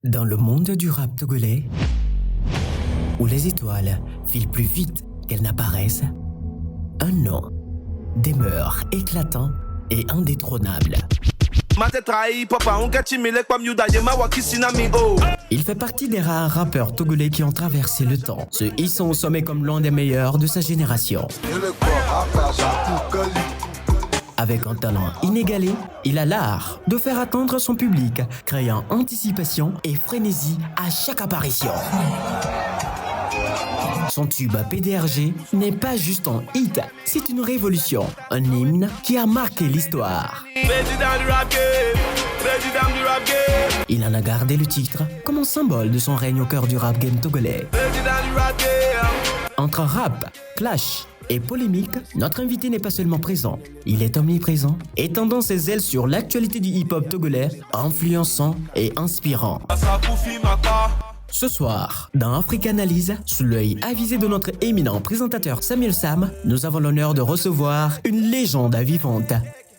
Dans le monde du rap togolais, où les étoiles filent plus vite qu'elles n'apparaissent, un nom demeure éclatant et indétrônable. Il fait partie des rares rappeurs togolais qui ont traversé le temps, se hissant au sommet comme l'un des meilleurs de sa génération. Avec un talent inégalé, il a l'art de faire attendre son public, créant anticipation et frénésie à chaque apparition. Son tube PDRG n'est pas juste un hit, c'est une révolution, un hymne qui a marqué l'histoire. Il en a gardé le titre comme un symbole de son règne au cœur du rap game togolais. Entre rap, clash et polémique, notre invité n'est pas seulement présent, il est omniprésent, étendant ses ailes sur l'actualité du hip-hop togolais, influençant et inspirant. Ce soir, dans Africa Analyse, sous l'œil avisé de notre éminent présentateur Samuel Sam, nous avons l'honneur de recevoir une légende vivante.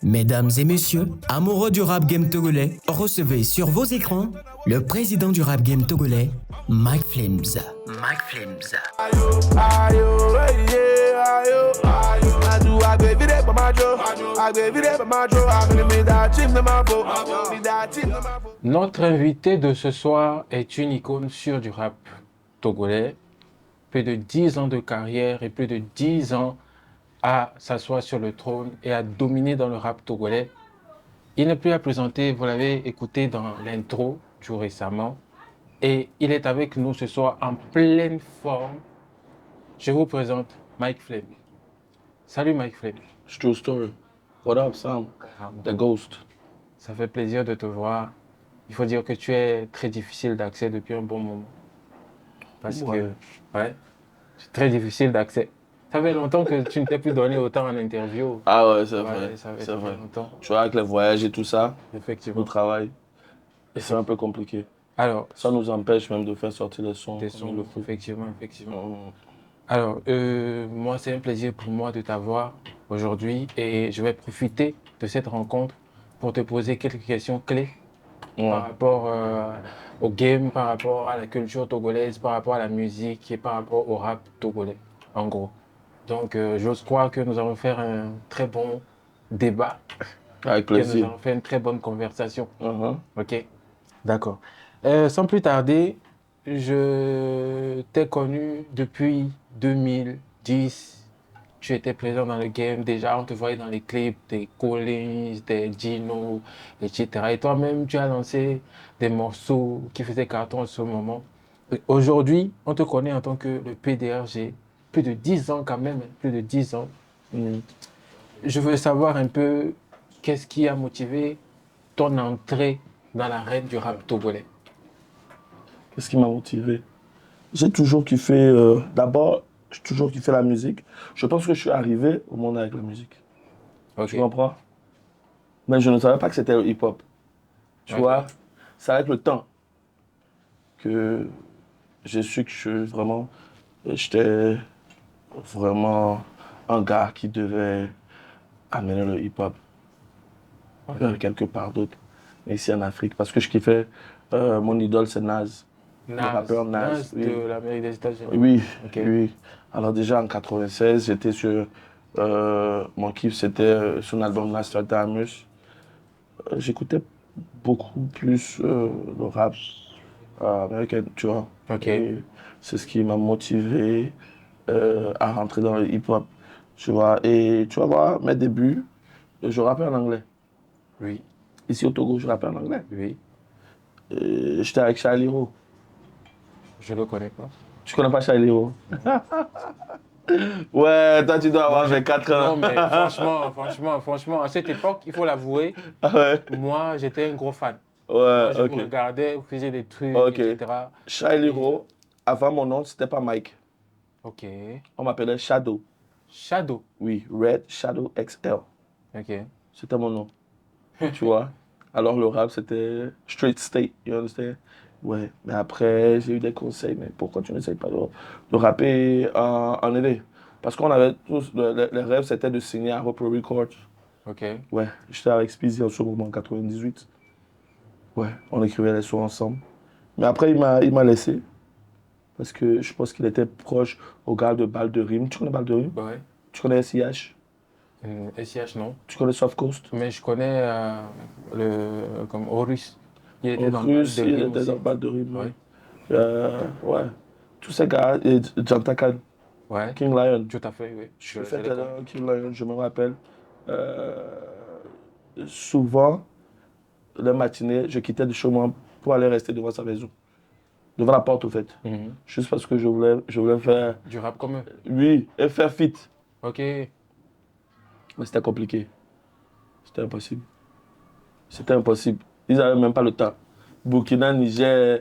Mesdames et messieurs, amoureux du rap game togolais, recevez sur vos écrans le président du rap game togolais, Mike Flames. Mike Flames. Notre invité de ce soir est une icône sûre du rap togolais. Plus de 10 ans de carrière et plus de 10 ans à s'asseoir sur le trône et à dominer dans le rap togolais. Il n'est plus à présenter, vous l'avez écouté dans l'intro tout récemment. Et il est avec nous ce soir en pleine forme. Je vous présente Mike Flames. Salut Mike Flames. True story. What up, Sam? The Ghost. Ça fait plaisir de te voir. Il faut dire que tu es très difficile d'accès depuis un bon moment. Parce que, c'est très difficile d'accès. Ça fait longtemps que tu ne t'es plus donné autant en interview. Ah ouais, c'est vrai. Ça fait C'est vrai. longtemps. Tu vois, avec les voyages et tout ça, Effectivement. le travail, et c'est un peu compliqué. Alors, Ça nous empêche même de faire sortir les sons. des comme sons, il le faut. effectivement. Mhm. Alors, moi, c'est un plaisir pour moi de t'avoir aujourd'hui et je vais profiter de cette rencontre pour te poser quelques questions clés par rapport au game, par rapport à la culture togolaise, par rapport à la musique et par rapport au rap togolais, en gros. Donc, j'ose croire que nous allons faire un très bon débat, Avec que nous plaisir. allons faire une très bonne conversation. Mhm. Ok, d'accord. Sans plus tarder, je t'ai connu depuis 2010. Tu étais présent dans le game. Déjà, on te voyait dans les clips des Collins, des Gino, etc. Et toi-même, tu as lancé des morceaux qui faisaient carton à ce moment. Aujourd'hui, on te connaît en tant que le PDRG. Plus de 10 ans quand même, plus de 10 ans. Je veux savoir un peu qu'est-ce qui a motivé ton entrée dans l'arène du rap togolais. Qu'est-ce qui m'a motivé? J'ai toujours kiffé, d'abord, j'ai toujours kiffé la musique. Je pense que je suis arrivé au monde avec la musique. Ok. Tu comprends? Mais je ne savais pas que c'était le hip-hop. Tu Ok. vois? C'est avec le temps que j'ai su que j'étais vraiment un gars qui devait amener le hip-hop quelque part d'autre, ici en Afrique. Parce que je kiffais, mon idole c'est Nas. Le rappeur Nas, oui. de l'Amérique des États-Unis. Oui, Ok. oui. Alors déjà en 96, j'étais sur, mon kiff c'était son album Nostradamus. J'écoutais beaucoup plus le rap américain, tu vois. Ok. Et c'est ce qui m'a motivé à rentrer dans le hip-hop, tu vois. Et tu vas voir, mes débuts, je rappais en anglais. Oui, Ici au Togo, je rappais en anglais. oui. J'étais avec Charlie Hiro. Je ne le connais pas. Tu connais pas Charlie Hiro? Ouais, toi tu dois avoir 24 ans. Non, mais franchement, à cette époque, il faut l'avouer, Ah ouais, moi, j'étais un gros fan. ouais, Moi, je ok. vous regardais, vous faisiez des trucs, Ok. etc. Charlie Hiro, avant mon nom, c'était pas Mike. Ok. On m'appelait Shadow. Shadow. Oui, Red Shadow XL. Ok. C'était mon nom. Tu vois? Alors le rap, c'était Straight State, you understand? Ouais, mais après, j'ai eu des conseils, mais pourquoi tu n'essayes pas de rapper en LA? Parce qu'on avait tous, les rêves, c'était de signer à Repro Records. Ok. Ouais, j'étais avec Speezy en ce moment, en 98. Ouais, on écrivait les sons ensemble. Mais après, il m'a laissé. Parce que je pense qu'il était proche au gars de Balle de Rime. Tu connais Balle de Rime? Ouais. Tu connais SIH? SIH, non. Tu connais Soft Coast? Mais je connais comme Horus. Il était Au dans le Russe, de il Rime était aussi. dans Balle de Rime. Ouais. Ouais. Tous ces gars, et Jantakan, Ouais. King Lion. Tout à fait, oui. Je Je fais les connais. King Lion, je me rappelle. Euh, souvent, le matinée, je quittais de chez moi pour aller rester devant sa maison. Devant la porte, au fait. Mhm. Juste parce que je voulais faire. Du rap comme eux. Oui, et faire fit. Ok. Mais c'était compliqué. C'était impossible. C'était impossible. Ils n'avaient même pas le temps. Burkina, Niger.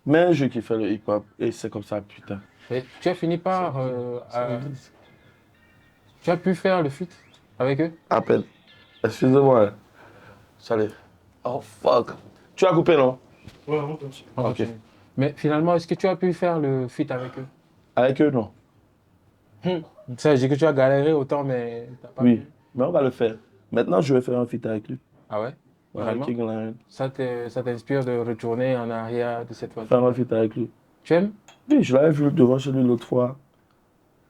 Mais je kiffais le hip-hop. Et c'est comme ça, putain. Et tu as fini par. Tu as pu faire le feat avec eux? À peine. Excusez-moi. Salut. Oh, fuck. Tu as coupé, non? Ouais, on continue. On Ok. continue. Mais finalement, est-ce que tu as pu faire le feat avec eux? Avec eux, non. Ça, j'ai dit que tu as galéré autant, mais t'as pas Oui. pu. Mais on va le faire. Maintenant, je vais faire un feat avec lui. Ah ouais? Ouais, Vraiment? King Lion. Ça t'inspire de retourner en arrière de cette fois-ci? Faire un feat avec lui. Tu aimes? Oui, je l'avais vu devant chez lui l'autre fois.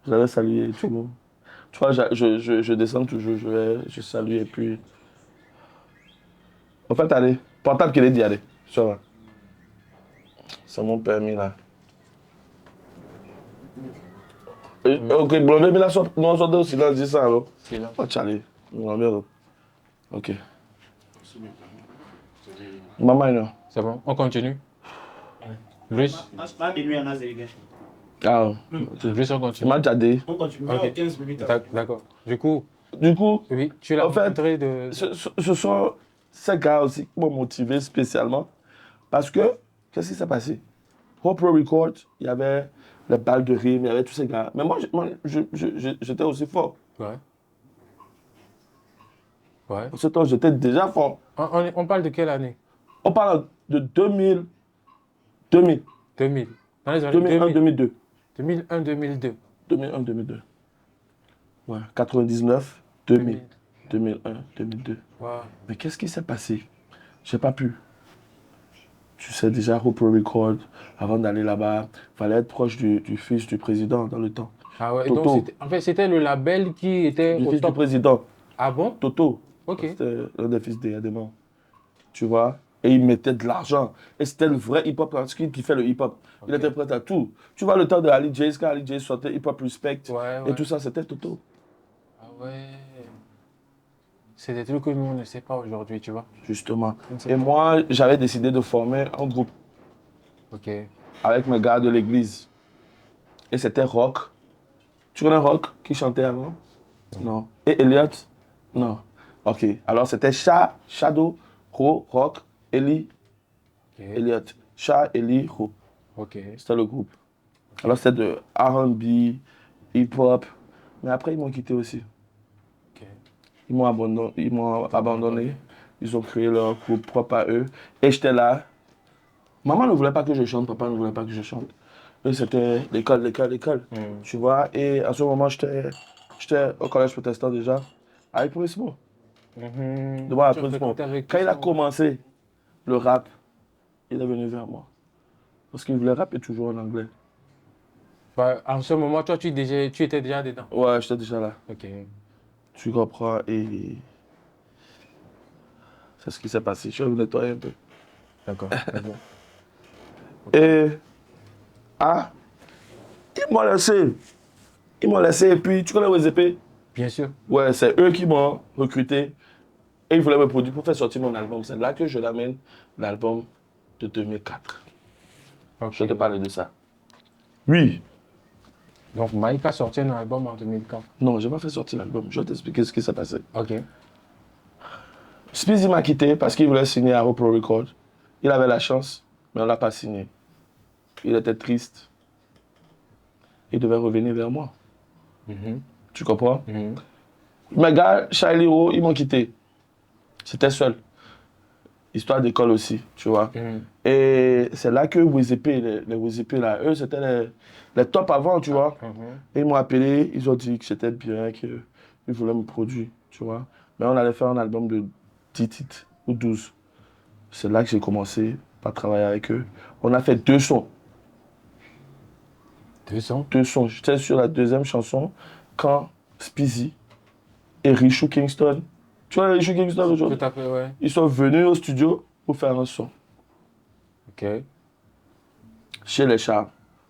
Je l'avais salué et tout. Tu vois, je descends toujours, je salue et puis. En fait, allez, portable qu'il est dit, allez. Ça va. C'est mon permis là. Ok, blondé, mais là, non, sortez au silence, dis ça alors. C'est là. Oh, Charlie, non, merde. Ok. Maman, non. C'est bon, on continue. Luis, Pas de nuit en Azérie. Ah, Luis, on tu continue. m'as déjà dit. On continue. Ok. 15 minutes. D'accord. Du coup, Du coup, oui, tu l'as En fait, rencontré de. ce sont ces gars aussi qui m'ont motivé spécialement. Parce que, qu'est-ce qui s'est passé? Au Pro Record, il y avait les balles de rime, il y avait tous ces gars. Mais moi, j'étais aussi fort. Ouais. Ouais. En ce temps, j'étais déjà fort. On parle de quelle année? On parle de 2000, 2000. Dans les années 2001, 2000. 2002. 2001, 2002. 2001, 2002. Ouais, 99, 2000, 2001, 2002. Wow. Mais qu'est-ce qui s'est passé? J'ai pas pu. Tu sais déjà, au Pro Record, avant d'aller là-bas, il fallait être proche du fils du président dans le temps. Ah ouais, Toto. donc en fait, c'était le label qui était Du au fils du top. président, Ah bon? Toto. Ok. C'était l'un des fils d'Adémon. Tu vois? Et il mettait de l'argent. Et c'était le vrai hip-hop, parce qu'il kiffait le hip-hop. Il Ok. était prêt à tout. Tu vois le temps de Ali Jace, quand Ali Jace sortait hip-hop respect Ouais, et ouais. tout ça, c'était Toto. Ah ouais. C'est des trucs que nous, on ne sait pas aujourd'hui, tu vois. Justement. On ne sait Et pas. moi, j'avais décidé de former un groupe Ok. avec mes gars de l'église. Et c'était Rock. Tu connais Rock qui chantait avant? Non. Et Elliot? Non. Ok. Alors c'était Shadow, Ro, Rock, Eli, Ok. Elliot. Sha, Eli, Ro. Ok. C'était le groupe. Alors c'était de R&B, hip-hop. Mais après, ils m'ont quitté aussi. Ok. Ils m'ont abandonné. Ils ont créé leur groupe propre à eux. Et j'étais là. Maman ne voulait pas que je chante, papa ne voulait pas que je chante. Et c'était l'école. Hmm. Tu vois, et à ce moment, j'étais au collège protestant déjà, avec Purismo. Mhm. Devant la Tu as Purismo. fréquenté avec Quand il a ça, commencé le rap, il est venu vers moi. Parce qu'il voulait rapper toujours en anglais. Bah, en ce moment, toi, tu étais déjà dedans. Ouais, j'étais déjà là. Ok. Tu comprends, et c'est ce qui s'est passé. Je vais vous nettoyer un peu. D'accord. D'accord. Et, ils m'ont laissé. Ils m'ont laissé, et puis, tu connais WZP? Bien sûr. Ouais, c'est eux qui m'ont recruté. Et ils voulaient me produire pour faire sortir mon album. C'est là que je l'amène, l'album de 2004. Ok. Je vais te parler de ça. Oui. Donc, Mike a sorti un album en 2004. Non, je n'ai pas fait sortir l'album. Je vais t'expliquer ce qui s'est passé. Ok. Speezy m'a quitté parce qu'il voulait signer à Pro Record. Il avait la chance, mais on ne l'a pas signé. Il était triste. Il devait revenir vers moi. Mhm. Tu comprends? Mhm. Mes gars, Charlie Rowe, ils m'ont quitté. J'étais seul. Histoire d'école aussi, tu vois. Mhm. Et c'est là que WZP, les WZP là, eux, c'était les tops avant, tu vois. Mhm. Et ils m'ont appelé, ils ont dit que c'était bien, qu'ils voulaient me produire, tu vois. Mais on allait faire un album de 10 titres ou 12. C'est là que j'ai commencé pas travaillé avec eux. On a fait 2 sons. 2 sons? 2 sons. J'étais sur la deuxième chanson quand Speezy et Richou Kingston, tu vois Richou Kingston aujourd'hui? Tout à fait, ouais. Ils sont venus au studio pour faire un son. Ok. Chez les Charles.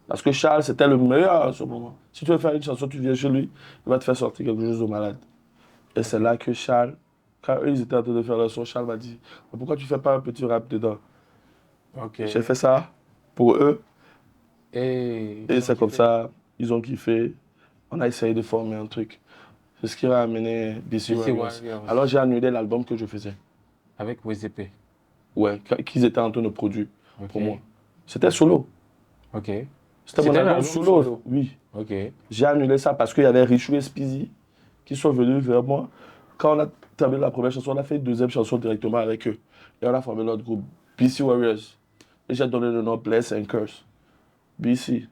Parce que Charles, c'était le meilleur à ce moment. Si tu veux faire une chanson, tu viens chez lui, il va te faire sortir quelque chose de malade. Et c'est là que Charles, quand eux, ils étaient en train de faire leur son, Charles m'a dit, pourquoi tu fais pas un petit rap dedans? Ok. J'ai fait ça pour eux. Et C'est comme ça, ils ont kiffé. On a essayé de former un truc. C'est ce qui a amené BC Warriors. Alors j'ai annulé l'album que je faisais. Avec WZP. Ouais, qu'ils étaient en train de produire pour Ok. moi. C'était solo. Ok. C'était mon C'était un album album solo. solo. Oui. Ok. J'ai annulé ça parce qu'il y avait Richou et Speezy qui sont venus vers moi. Quand on a terminé la première chanson, on a fait une deuxième chanson directement avec eux. Et on a formé notre groupe, BC Warriors. Et j'ai donné le nom Bless and Curse. BC.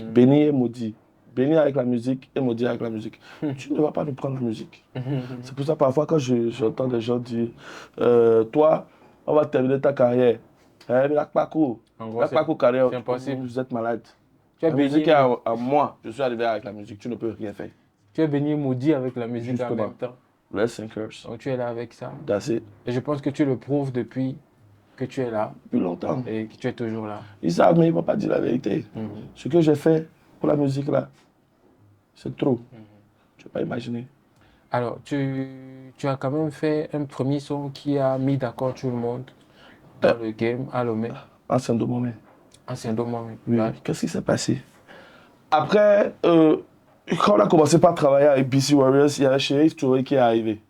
Béni et maudit. Béni avec la musique et maudit avec la musique. Tu ne vas pas nous prendre la musique. C'est pour ça parfois quand j'entends des gens dire toi, on va terminer ta carrière. En gros, Carrière. c'est impossible. Vous êtes malade. Tu es La béni, musique est à moi. Je suis arrivé avec la musique. Tu ne peux rien faire. tu es béni et maudit avec la musique en Justement. même temps. Bless and curse. Donc tu es là avec ça. That's it. Et je pense que tu le prouves depuis que tu es là Depuis longtemps. et que tu es toujours là. Ils savent, mais ils ne vont pas dire la vérité. Ce que j'ai fait pour la musique là, c'est trop. Tu ne peux pas imaginer. Alors, tu as quand même fait un premier son qui a mis d'accord tout le monde dans le game à Lomé. Ancien de moment. Ancien moment. Oui. Qu'est-ce qui s'est passé? Après, quand on a commencé par travailler avec BC Warriors, il y avait Sheriff Touré qui est arrivé.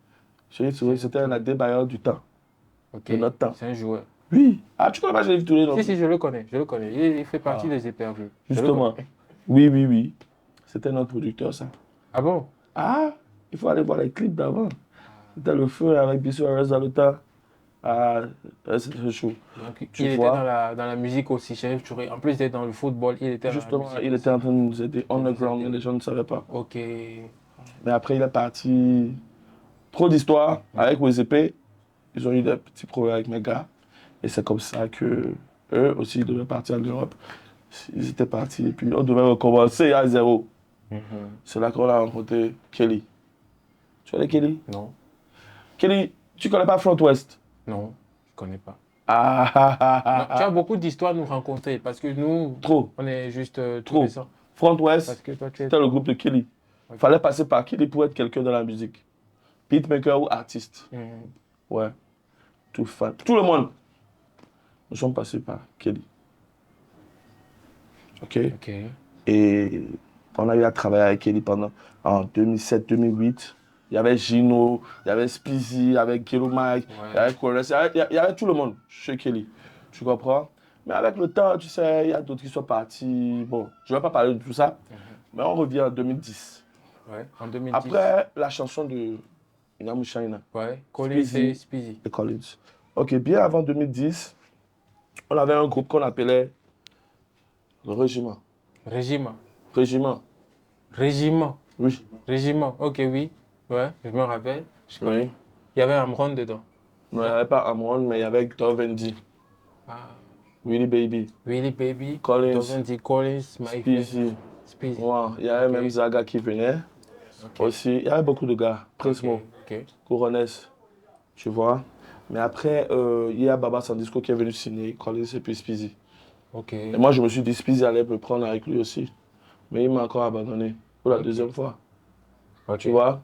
Sheriff Touré, c'était un débailleur du temps. Ok. De notre temps. C'est un joueur. Oui. Ah, tu connais pas Sheriff Touré, non? Si, je le connais. Je le connais. Il fait partie des Épervus. Justement. Oui. C'était notre producteur, ça. Ah bon? Ah, il faut aller voir les clips d'avant. C'était le feu avec BC Warriors dans le temps. Ah, c'était chaud. Donc, Tu il était vois? dans la musique aussi, Sheriff Touré. En plus, il était dans le football. Il était Justement, dans la musique il était en train de nous aider underground, aider. mais les gens ne savaient pas. Ok. Mais après, il est parti. Trop d'histoires avec WZP. Ils ont eu des petits problèmes avec mes gars. Et c'est comme ça que eux aussi, ils devaient partir en Europe. Ils étaient partis et puis on devait recommencer à zéro. C'est là qu'on a rencontré Kelly. Tu connais Kelly? Non. Kelly, tu connais pas Front West? Non, je connais pas. Ah. Tu as beaucoup d'histoires à nous rencontrer parce que nous, Trop. on est juste Trop. récents. Front Parce West, que toi, tu es... c'était le groupe de Kelly. Ok. Fallait passer par Kelly pour être quelqu'un dans la musique. Beatmaker ou artiste. Ouais. Tout fan. Tout le monde. Nous sommes passés par Kelly. OK? Ok. Et on a eu à travailler avec Kelly pendant en 2007-2008. Il y avait Gino, il y avait Speezy, il y avait Kilo Mike, il y avait Chorus, il y avait tout le monde chez Kelly. Tu comprends? Mais avec le temps, tu sais, il y a d'autres qui sont partis. Bon, je ne vais pas parler de tout ça, mais on revient en 2010. Ouais, en 2010. Après la chanson de Inamu Shaina. Ouais, Collins et Speezy. Et Collins. Ok, bien avant 2010, on avait un groupe qu'on appelait le Régiment. Régiment. Régiment. Régiment. Oui. Régiment, ok, oui. Ouais, je me rappelle. Oui. Il y avait Amron dedans. Non, il n'y avait pas Amron, mais il y avait Dovendi, Ah. Willy Baby, Willy Baby, Collins, Dovendi, Collins, Mike. Speezy. Speezy. Ouais, il y avait même Zaga qui venait. Aussi, il y avait beaucoup de gars. Prince Mo, Ok. Couronnes, tu vois. Mais après, il y a Baba Sandisco qui est venu signer Collins et puis Speezy. Ok. Et moi, je me suis dit, Speezy allait me prendre avec lui aussi. Mais il m'a encore abandonné pour la deuxième fois. Ok. Tu vois.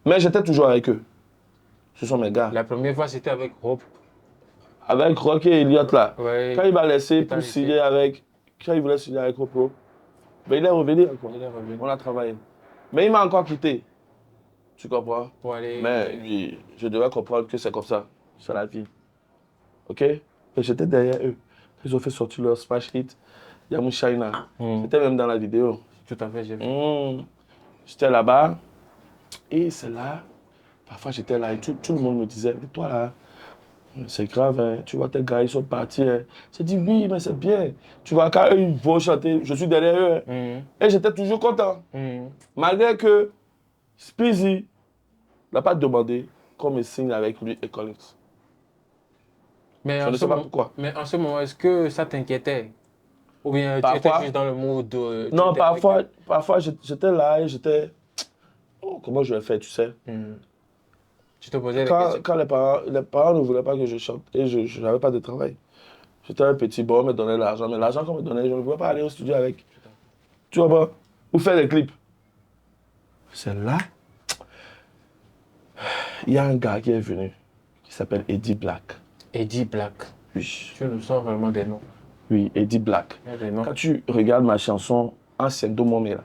Mais j'étais toujours avec eux. Ce sont mes gars. La première fois, c'était avec Rob. Avec Rock et Elliot là. Ouais. Quand il m'a laissé T'as pour laissé. signer avec. Quand il voulait signer avec Rob, ben il est revenu encore. Il est revenu. On a travaillé. Mais il m'a encore quitté. Tu comprends? Pour aller... Mais lui, je devais comprendre que c'est comme ça. C'est la vie. Ok? Et j'étais derrière eux. Ils ont fait sortir leur smash hit. Yamu Shaina. C'était même dans la vidéo. Tout à fait, j'ai vu. J'étais là-bas. Et c'est là. Parfois j'étais là et tout le monde me disait, mais toi là, c'est grave, hein. Tu vois tes gars, ils sont partis. Hein. J'ai dit oui, mais c'est bien. Tu vois, quand eux ils vont chanter, je suis derrière eux. Hein. Et j'étais toujours content. Malgré que Speezy n'a pas demandé qu'on me signe avec lui et Collins. Mais Je ne sais pas pourquoi. Mais en ce moment, est-ce que ça t'inquiétait? Ou bien tu Parfois. étais juste dans le mood Non, parfois j'étais là et j'étais. Oh, comment je vais faire, tu sais? Tu te posais des questions. Quand les parents ne voulaient pas que je chante et je n'avais pas de travail. J'étais un petit bon, on me donnait l'argent, mais l'argent qu'on me donnait, je ne pouvais pas aller au studio avec. Tu vois pas? Ou faire des clips. C'est là, il y a un gars qui est venu, qui s'appelle Eddie Black. Eddie Black. Oui. Tu nous sors vraiment des noms. Oui, Eddie Black. Il y a des noms. Quand tu regardes ma chanson Ancien Domomé, là,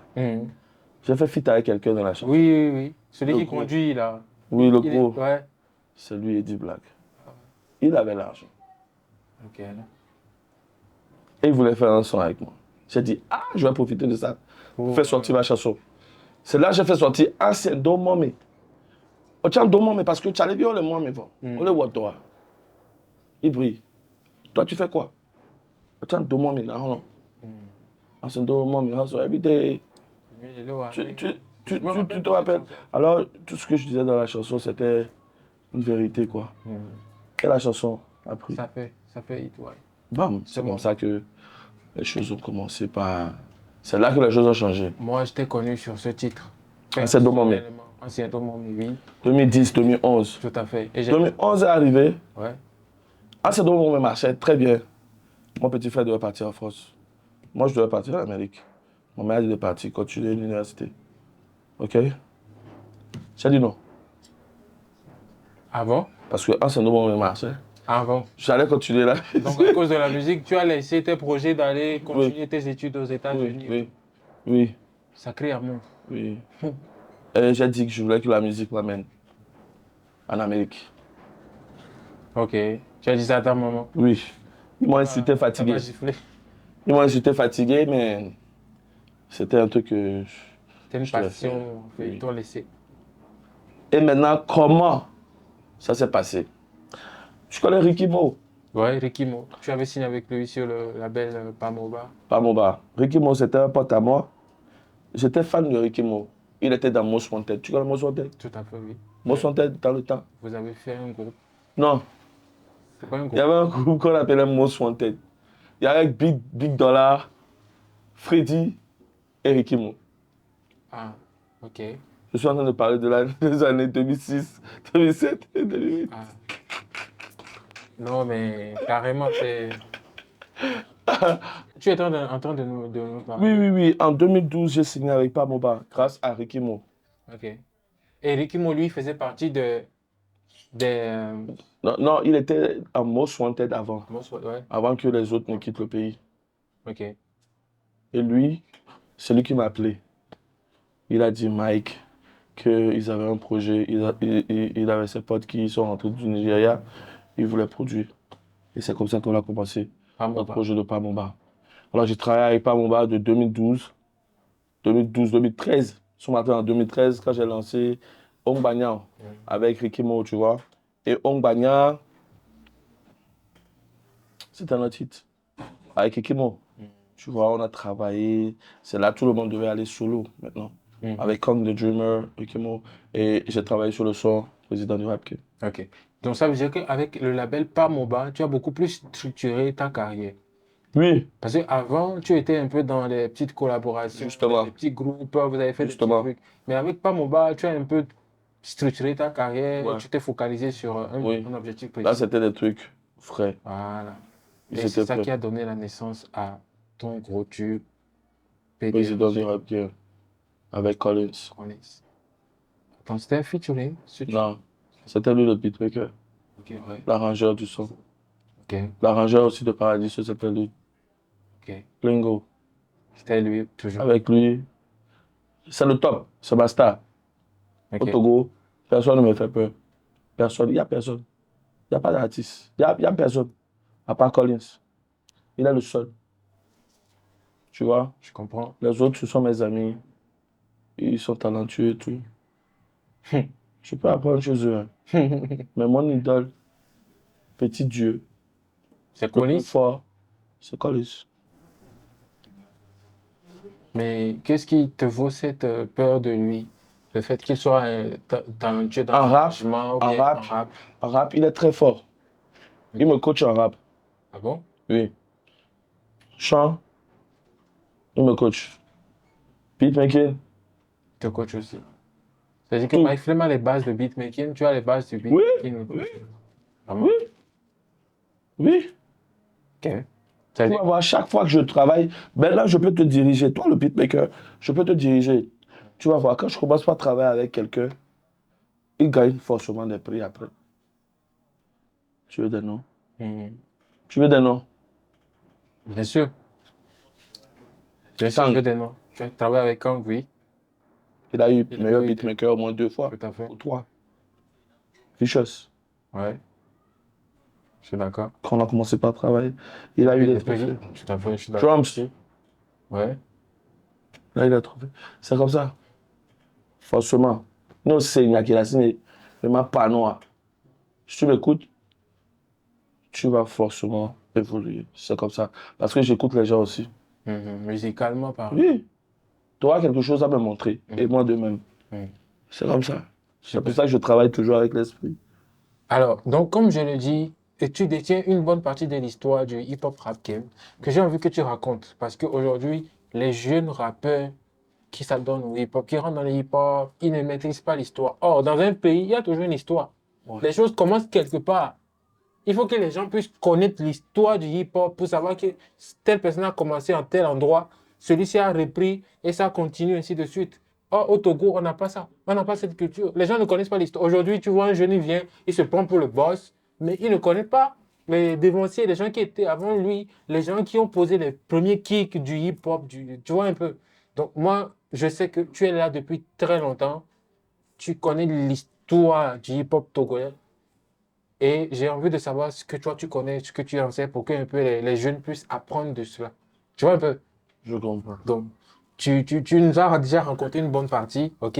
j'ai fait feat avec quelqu'un dans la chanson. Oui. Celui Le qui gros. conduit, là. Oui, le gros. Ouais. C'est lui, Eddie Black. Il avait l'argent. Ok. Et il voulait faire un son avec moi. J'ai dit, je vais profiter de ça pour faire sortir ma chanson. C'est là que j'ai fait sortir Ancien Domomé. On tient Domomé parce que tu allais bien le moi, mais bon. On le voit toi. Il brille. Toi, tu fais quoi? On tient Domomé là, non? Ancien Domomé, hustle every day. Tu te rappelles? Alors, tout ce que je disais dans la chanson, c'était une vérité, quoi. Et la chanson a pris. Ça fait hit, ouais. Bam, c'est comme ça que les choses ont commencé par... C'est là que les choses ont changé. Moi, je t'ai connu sur ce titre. Ancien Domomé. Ancien Domomé, oui. 2010, 2011. Tout à fait. Et 2011 est arrivé. Ouais. Ancien Domomé marchait très bien. Mon petit frère devait partir en France. Moi, je devais partir en Amérique. Mon mère devait partir, continuer l'université. OK? J'ai dit non. Avant? Parce que Ancien Domomé marchait. Avant. J'allais continuer là. Donc, à cause de la musique, tu as laissé tes projets d'aller continuer tes études aux États-Unis. Oui. Sacré amour. Oui. Et j'ai dit que je voulais que la musique m'amène en Amérique. Ok. Tu as dit ça à ta maman? Oui. Ils m'ont insulté fatigué. Ils m'ont insulté fatigué, mais c'était un truc que... C'était une passion, ils t'ont laissé. Et maintenant, comment ça s'est passé? Tu connais Ricky Mo? Ouais, Ricky Mo. Tu avais signé avec lui sur le label Pamoba. Pamoba. Ricky Mo, c'était un pote à moi. J'étais fan de Ricky Mo. Il était dans Most Wanted. Tu connais Most Wanted? Tout à fait, oui. Most Wanted dans le temps. Vous avez fait un groupe? Non. C'est pas un groupe? Il y avait un groupe qu'on appelait Most Wanted. Il y avait Big Dollar, Freddy et Ricky Mo. Ah, ok. Je suis en train de parler des années 2006, 2007 et 2008. Ah. Non, mais carrément, c'est... Tu es en train de nous parler. Oui. En 2012, j'ai signé avec Pamoba grâce à Ricky Mo. Ok. Et Ricky Mo, lui, faisait partie des... Non, il était en Most Wanted avant. Ouais. Avant que les autres ne quittent le pays. Ok. Et lui, c'est lui qui m'a appelé. Il a dit, Mike, qu'ils avaient un projet. Il avait ses potes qui sont rentrés du Nigeria. Ils voulaient produire. Et c'est comme ça qu'on a commencé notre projet de Pamoba. Alors, j'ai travaillé avec Pamoba de 2012, 2013. Ce matin, en 2013, quand j'ai lancé Ong Banya avec Ricky Mo, tu vois. Et Ong Banya, c'était un autre hit. Avec Ricky Mo. Tu vois, on a travaillé. C'est là que tout le monde devait aller solo maintenant. Avec Kong the Dreamer, Ricky Mo. Et j'ai travaillé sur le son Président du Rap Game. Ok. Donc ça veut dire qu'avec le label Pamoba, tu as beaucoup plus structuré ta carrière. Oui. Parce qu'avant, tu étais un peu dans les petites collaborations, Justement. les petits groupes, vous avez fait Justement. des petits trucs. Mais avec Pamoba, tu as un peu structuré ta carrière, Ouais. tu t'es focalisé sur un objectif précis. Là, c'était des trucs frais. Voilà. Et C'était c'est ça frais. qui a donné la naissance à ton gros tube, Président du Rap Game. Avec Collins. Donc c'était un featuring? Non, c'était lui le beatmaker. Ok, ouais. L'arrangeur du son. Ok, L'arrangeur aussi de Paradis, c'était lui. ok. Plingo. C'était lui, toujours. Avec lui, c'est le top, c'est ma star. Ok. Au Togo, personne ne me fait peur. Personne, il n'y a personne. Il n'y a pas d'artiste. Il n'y a personne. À part Collins. Il est le seul. Tu vois? Je comprends. Les autres, ce sont mes amis. Ils sont talentueux et tout. Je peux apprendre chez eux. Hein. Mais mon idole, petit Dieu, C'est le plus Collins. fort, c'est Collins. Mais qu'est-ce qui te vaut cette peur de lui? Le fait qu'il soit talentueux dans En rap, l'arrangement ou bien en rap. En rap, il est très fort. Il me coach en rap. Ah bon? Oui. Chant, il me coach. Beatmaking, Tu te coach aussi. C'est-à-dire que tout. Mike Flem a les bases de beatmaking, tu as les bases du Oui, beatmaking. oui, Vraiment? oui, oui. Ok. Tu vas voir, chaque fois que je travaille, ben là, je peux te diriger. Toi, le beatmaker, je peux te diriger. Tu vas voir, quand je commence par travailler avec quelqu'un, il gagne forcément des prix après. Tu veux des noms? Mhm. Tu veux des noms? Bien sûr. Bien sûr, je Kang, veux des noms. Tu as travaillé avec Kang, oui. il a eu Il meilleur a eu beatmaker au moins 2 fois. Tout à fait. Ou 3. Vicious. Ouais, je suis d'accord. Quand on a commencé par travailler, il a eu Oui, des les prix, trophées. tout à fait, je suis d'accord. Drums, Ouais. là, il a trouvé. C'est comme ça. Forcément. Nous, c'est une acquisition. Vraiment pas noir. Si tu m'écoutes, tu vas forcément évoluer. C'est comme ça. Parce que j'écoute les gens aussi. Musicalement parlant. Oui. Tu auras quelque chose à me montrer. Et moi de même. Mhm. C'est comme ça. C'est Super. pour ça que je travaille toujours avec l'esprit. Alors, donc, comme je le dis, et tu détiens une bonne partie de l'histoire du hip-hop rap game que j'ai envie que tu racontes. Parce qu'aujourd'hui, les jeunes rappeurs qui s'adonnent au hip-hop, qui rentrent dans le hip-hop, ils ne maîtrisent pas l'histoire. Or, dans un pays, il y a toujours une histoire. Ouais. Les choses commencent quelque part. Il faut que les gens puissent connaître l'histoire du hip-hop pour savoir que telle personne a commencé en tel endroit, celui-ci a repris et ça continue ainsi de suite. Or, au Togo, on n'a pas ça. On n'a pas cette culture. Les gens ne connaissent pas l'histoire. Aujourd'hui, tu vois un jeune, il vient, il se prend pour le boss, mais il ne connaît pas les dévanciers, les gens qui étaient avant lui, les gens qui ont posé les premiers kicks du hip-hop, tu vois un peu. Donc, moi, je sais que tu es là depuis très longtemps. Tu connais l'histoire du hip-hop togolais. Et j'ai envie de savoir ce que toi tu connais, ce que tu en sais pour que un peu les jeunes puissent apprendre de cela. Tu vois un peu? Je comprends. Donc, tu nous as déjà rencontré une bonne partie, ok?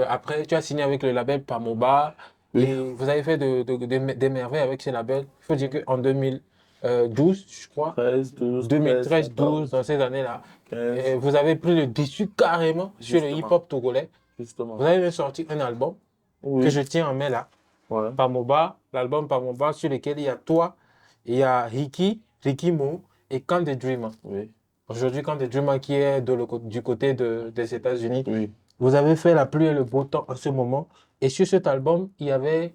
Après, tu as signé avec le label Pamoba Oui. et vous avez fait des merveilles avec ce label. Il faut dire qu'en 2012, je crois, 13, 12, 13, 2013, 12, 14, dans ces années-là, 15. vous avez pris le dessus carrément sur le Justement. hip-hop togolais. Justement. Vous avez même sorti un album que Oui. je tiens en main là. Ouais. Pamoba, l'album Pamoba sur lequel il y a toi, il y a Ricky Mo et Quand the Dreamer. Oui. Aujourd'hui, Quand the Dreamer qui est du côté des États-Unis. Oui. Vous avez fait la pluie et le beau temps en ce moment. Et sur cet album, il y avait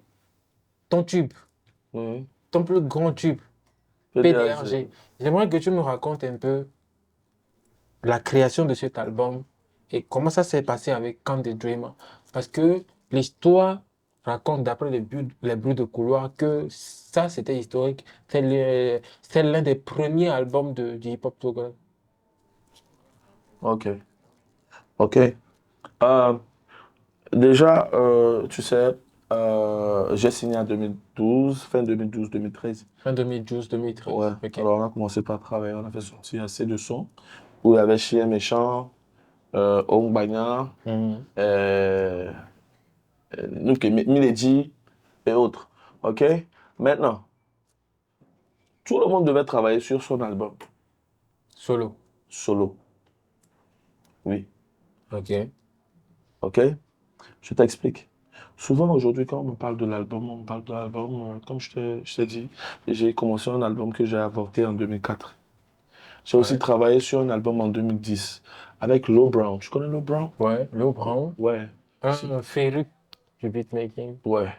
ton tube, Oui. ton plus grand tube, PDRG. J'aimerais que tu me racontes un peu la création de cet album et comment ça s'est passé avec Quand the Dreamer. Parce que l'histoire raconte, d'après les bruits de couloir, que ça, c'était historique. C'est l'un des premiers albums du hip-hop togolais. Ok. Ok. Euh, déjà, tu sais, j'ai signé en 2012, fin 2012-2013. Fin 2012-2013. Ouais. Ok. Alors, on a commencé par travailler. On a fait sortir assez de sons où il y avait Chien Méchant, Ong Banya, Mhm. Milady et autres. Ok? Maintenant, tout le monde devait travailler sur son album Solo. solo. Oui. Ok. Ok? Je t'explique. Souvent aujourd'hui, quand on me parle de l'album, on me parle de l'album, comme je t'ai dit, j'ai commencé un album que j'ai avorté en 2004. J'ai aussi Ouais. travaillé sur un album en 2010 avec Low Brown. Tu connais Low Brown? Ouais. Leo Brown. Ouais. Un féru du beatmaking. Ouais.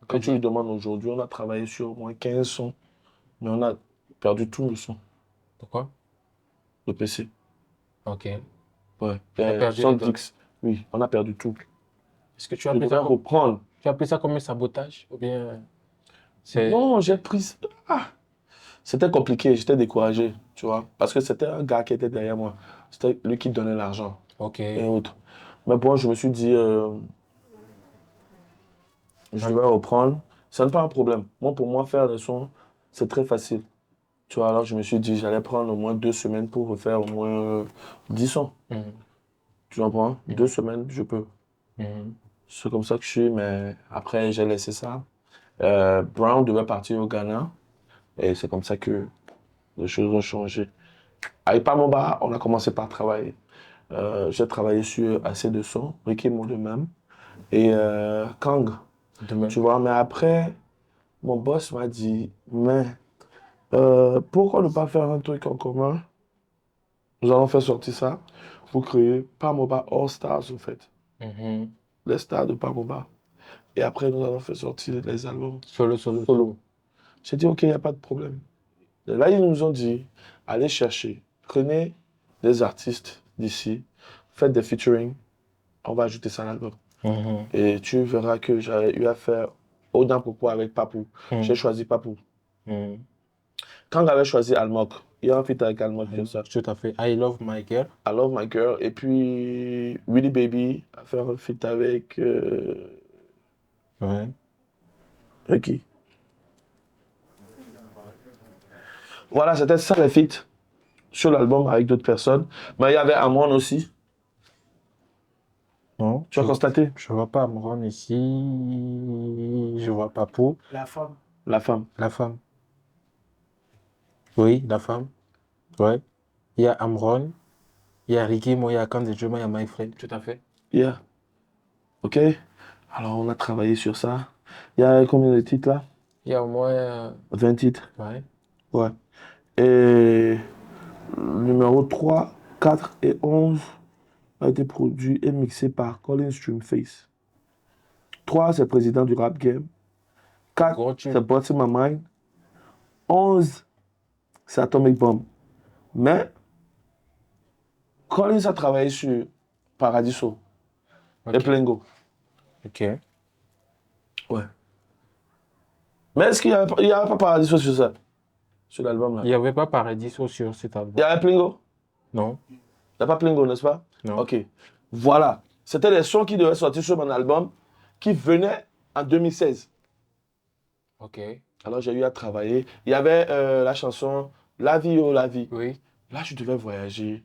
Quand tu Ok. lui demandes aujourd'hui, on a travaillé sur au moins 15 sons, mais on a perdu tout le son, Pourquoi? le PC. Ok. Ouais. Tu as perdu les données. Soundix, oui, on a perdu tout. Est-ce que tu as Je pris devais ça comme, reprendre. tu as pris ça comme un sabotage? Ou bien c'est. Non, j'ai pris. Ah, c'était compliqué, j'étais découragé, tu vois, parce que c'était un gars qui était derrière moi. C'était lui qui donnait l'argent Ok. et autres. Mais bon, je me suis dit, je vais reprendre. Ce n'est pas un problème. Moi, pour moi, faire des sons, c'est très facile. Tu vois, alors je me suis dit, j'allais prendre au moins 2 semaines pour refaire au moins 10 sons. Mhm. Tu comprends? 2 semaines, je peux. Mhm. C'est comme ça que je suis, mais après, j'ai laissé ça. Brown devait partir au Ghana et c'est comme ça que les choses ont changé. Avec Pamoba, on a commencé par travailler. J'ai travaillé sur assez de sons, Ricky Mo de même, et Kang, Demain. tu vois. Mais après, mon boss m'a dit, mais pourquoi ne pas faire un truc en commun? Nous allons faire sortir ça pour créer Pamoba All Stars, en fait. Mhm. Les stars de Pamoba. Et après, nous allons faire sortir les albums Solo. J'ai dit, OK, il n'y a pas de problème. Et là, ils nous ont dit, allez chercher, prenez des artistes d'ici, faites des featuring, on va ajouter ça à l'album. Mhm. Et tu verras que j'avais eu à faire Odan Popo avec Papou. J'ai choisi Papou. Mhm. Quand j'avais choisi Almok, il y a un feat avec Almok, c'est ça. Tout à fait. I Love My Girl. I Love My Girl. Et puis, Willy Baby a fait un feat avec. Ouais. Avec qui? Voilà, c'était ça les feats sur l'album avec d'autres personnes. Mais il y avait Amon aussi. Non, Tu as constaté? je vois pas Amron ici. Je vois pas Pou. La femme. La femme. La femme. Oui, la femme. Ouais. Il y a Amron. Il y a Ricky, moi, il y a Kanz et Juma, il y a My Friend. Tout à fait. Yeah. OK. Alors, on a travaillé sur ça. Il y a combien de titres là? Il y a au moins. 20 titres. Ouais. Ouais. Et numéro 3, 4 et 11 a été produit et mixé par Colin Streamface. 3, c'est président du rap game. 4, Gros tube. c'est Bottom My Mind. 11, c'est Atomic Bomb. Mais Collins a travaillé sur Paradiso et Ok. Plingo. Ok. Ouais. Mais est-ce qu'il n'y avait pas Paradiso sur ça? Sur l'album là? Il n'y avait pas Paradiso sur cet Il y album. avait Plingo? Non. Il n'y a pas Plingo, n'est-ce pas? Non. Ok. Voilà. C'était les sons qui devaient sortir sur mon album qui venaient en 2016. Ok. Alors j'ai eu à travailler. Il y avait la chanson La vie, oh la vie. Oui. Là, je devais voyager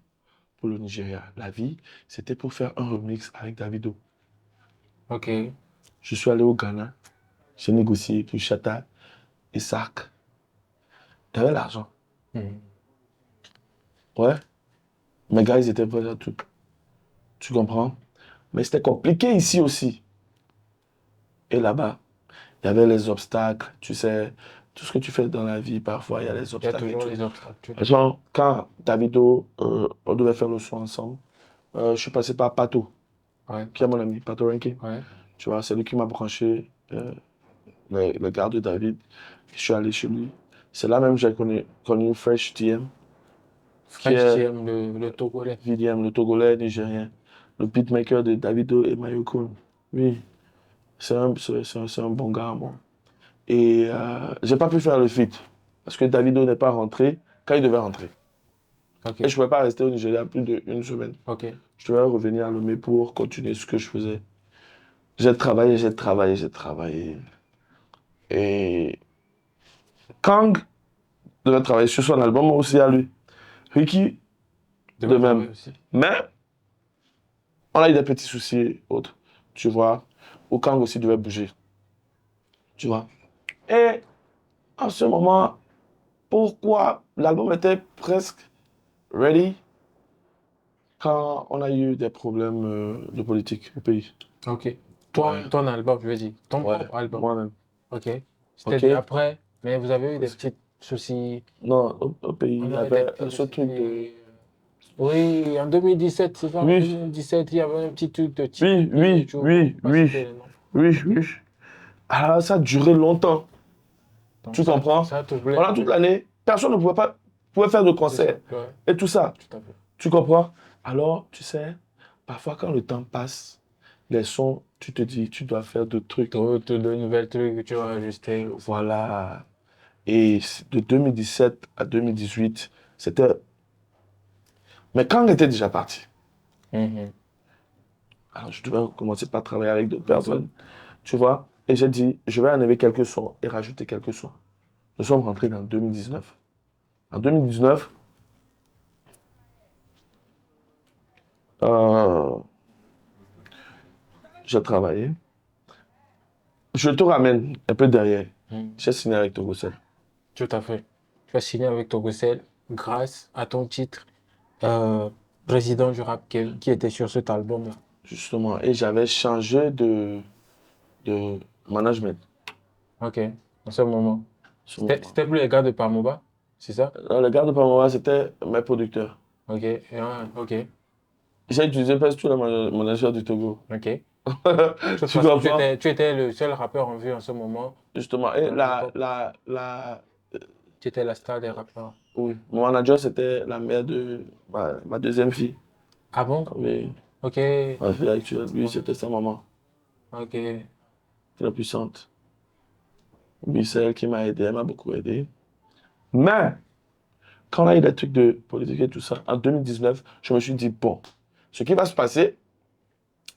pour le Nigeria. La vie, c'était pour faire un remix avec Davido. Ok. Je suis allé au Ghana. J'ai négocié pour Chata et Sark. Il y avait l'argent. Mhm. Ouais. Mes gars, ils étaient prêts à tout. Tu comprends? Mais c'était compliqué ici aussi. Et là-bas, il y avait les obstacles. Tu sais, tout ce que tu fais dans la vie, parfois, il y a les Il y a obstacles. Et toujours tout. les obstacles. Genre, quand Davido, on devait faire le son ensemble, je suis passé par Pato, Ouais. qui est mon ami, Pato Ranké. Ouais. Tu vois, c'est lui qui m'a branché, le gars de David. Je suis allé chez lui. C'est là même que j'ai connu Fresh TM, qui French est TM, le Togolais. VDM, le Togolais nigérien, le beatmaker de Davido et Mayokun. Oui, c'est un bon gars, moi. Et j'ai pas pu faire le feat, parce que Davido n'est pas rentré quand il devait rentrer. Ok. Et je ne pouvais pas rester au Nigeria plus d'une semaine. Ok. Je devais revenir à Lomé pour continuer ce que je faisais. J'ai travaillé. Et Kang devait travailler sur son album aussi à lui. Ricky, de même. travailler aussi. Mais on a eu des petits soucis et autres. Tu vois, où Kang aussi devait bouger. Tu vois. Et en ce moment, pourquoi l'album était presque ready quand on a eu des problèmes de politique au pays? Ok. Toi, Ouais. ton album, je veux dire. Ton Ouais, propre album. moi-même. Ok. C'était Ok. après, mais vous avez eu des petits soucis. Non, au pays, il y On a eu avait des petits ce truc de... soucis. Oui, en 2017, c'est ça? En Oui. 2017, il y avait un petit truc de type. Oui. Alors, ça a duré longtemps. Tu comprends? Ça te Pendant toute l'année, personne ne pouvait faire de concert Ouais, et tout ça. tout à fait. Tu comprends? Alors, tu sais, parfois quand le temps passe, les sons, tu te dis, tu dois faire d'autres trucs. De nouvelles trucs que tu vas ajuster. Voilà. Et de 2017 à 2018, c'était... Mais Kang était déjà parti. Mhm. Alors, je devais commencer par travailler avec d'autres personnes. Tu vois? Et j'ai dit, je vais enlever quelques sons et rajouter quelques sons. Nous sommes rentrés dans 2019. En 2019, j'ai travaillé. Je te ramène un peu derrière. J'ai signé avec Togocel. Tout à fait. Tu as signé avec Togocel grâce à ton titre président du rap qui était sur cet album-là. Justement. Et j'avais changé de management. Ok. en ce moment. C'était plus les gars de Pamoba, c'est ça? Les gars de Pamela, c'était mes producteurs. Ok, ok, J'ai utilisé presque tous les managers du Togo. ok. Tu comprends? Tu étais le seul rappeur en vue en ce moment. Justement. Et Tu étais la star des rappeurs. oui, mon manager, c'était la mère de ma deuxième fille. Ah bon? Oui, Ok, ma fille actuelle. Lui, c'était sa maman. ok. Très puissante. Oui, c'est elle qui m'a aidé, elle m'a beaucoup aidé. Mais, quand on a eu des trucs de politique et tout ça, en 2019, je me suis dit, bon, ce qui va se passer,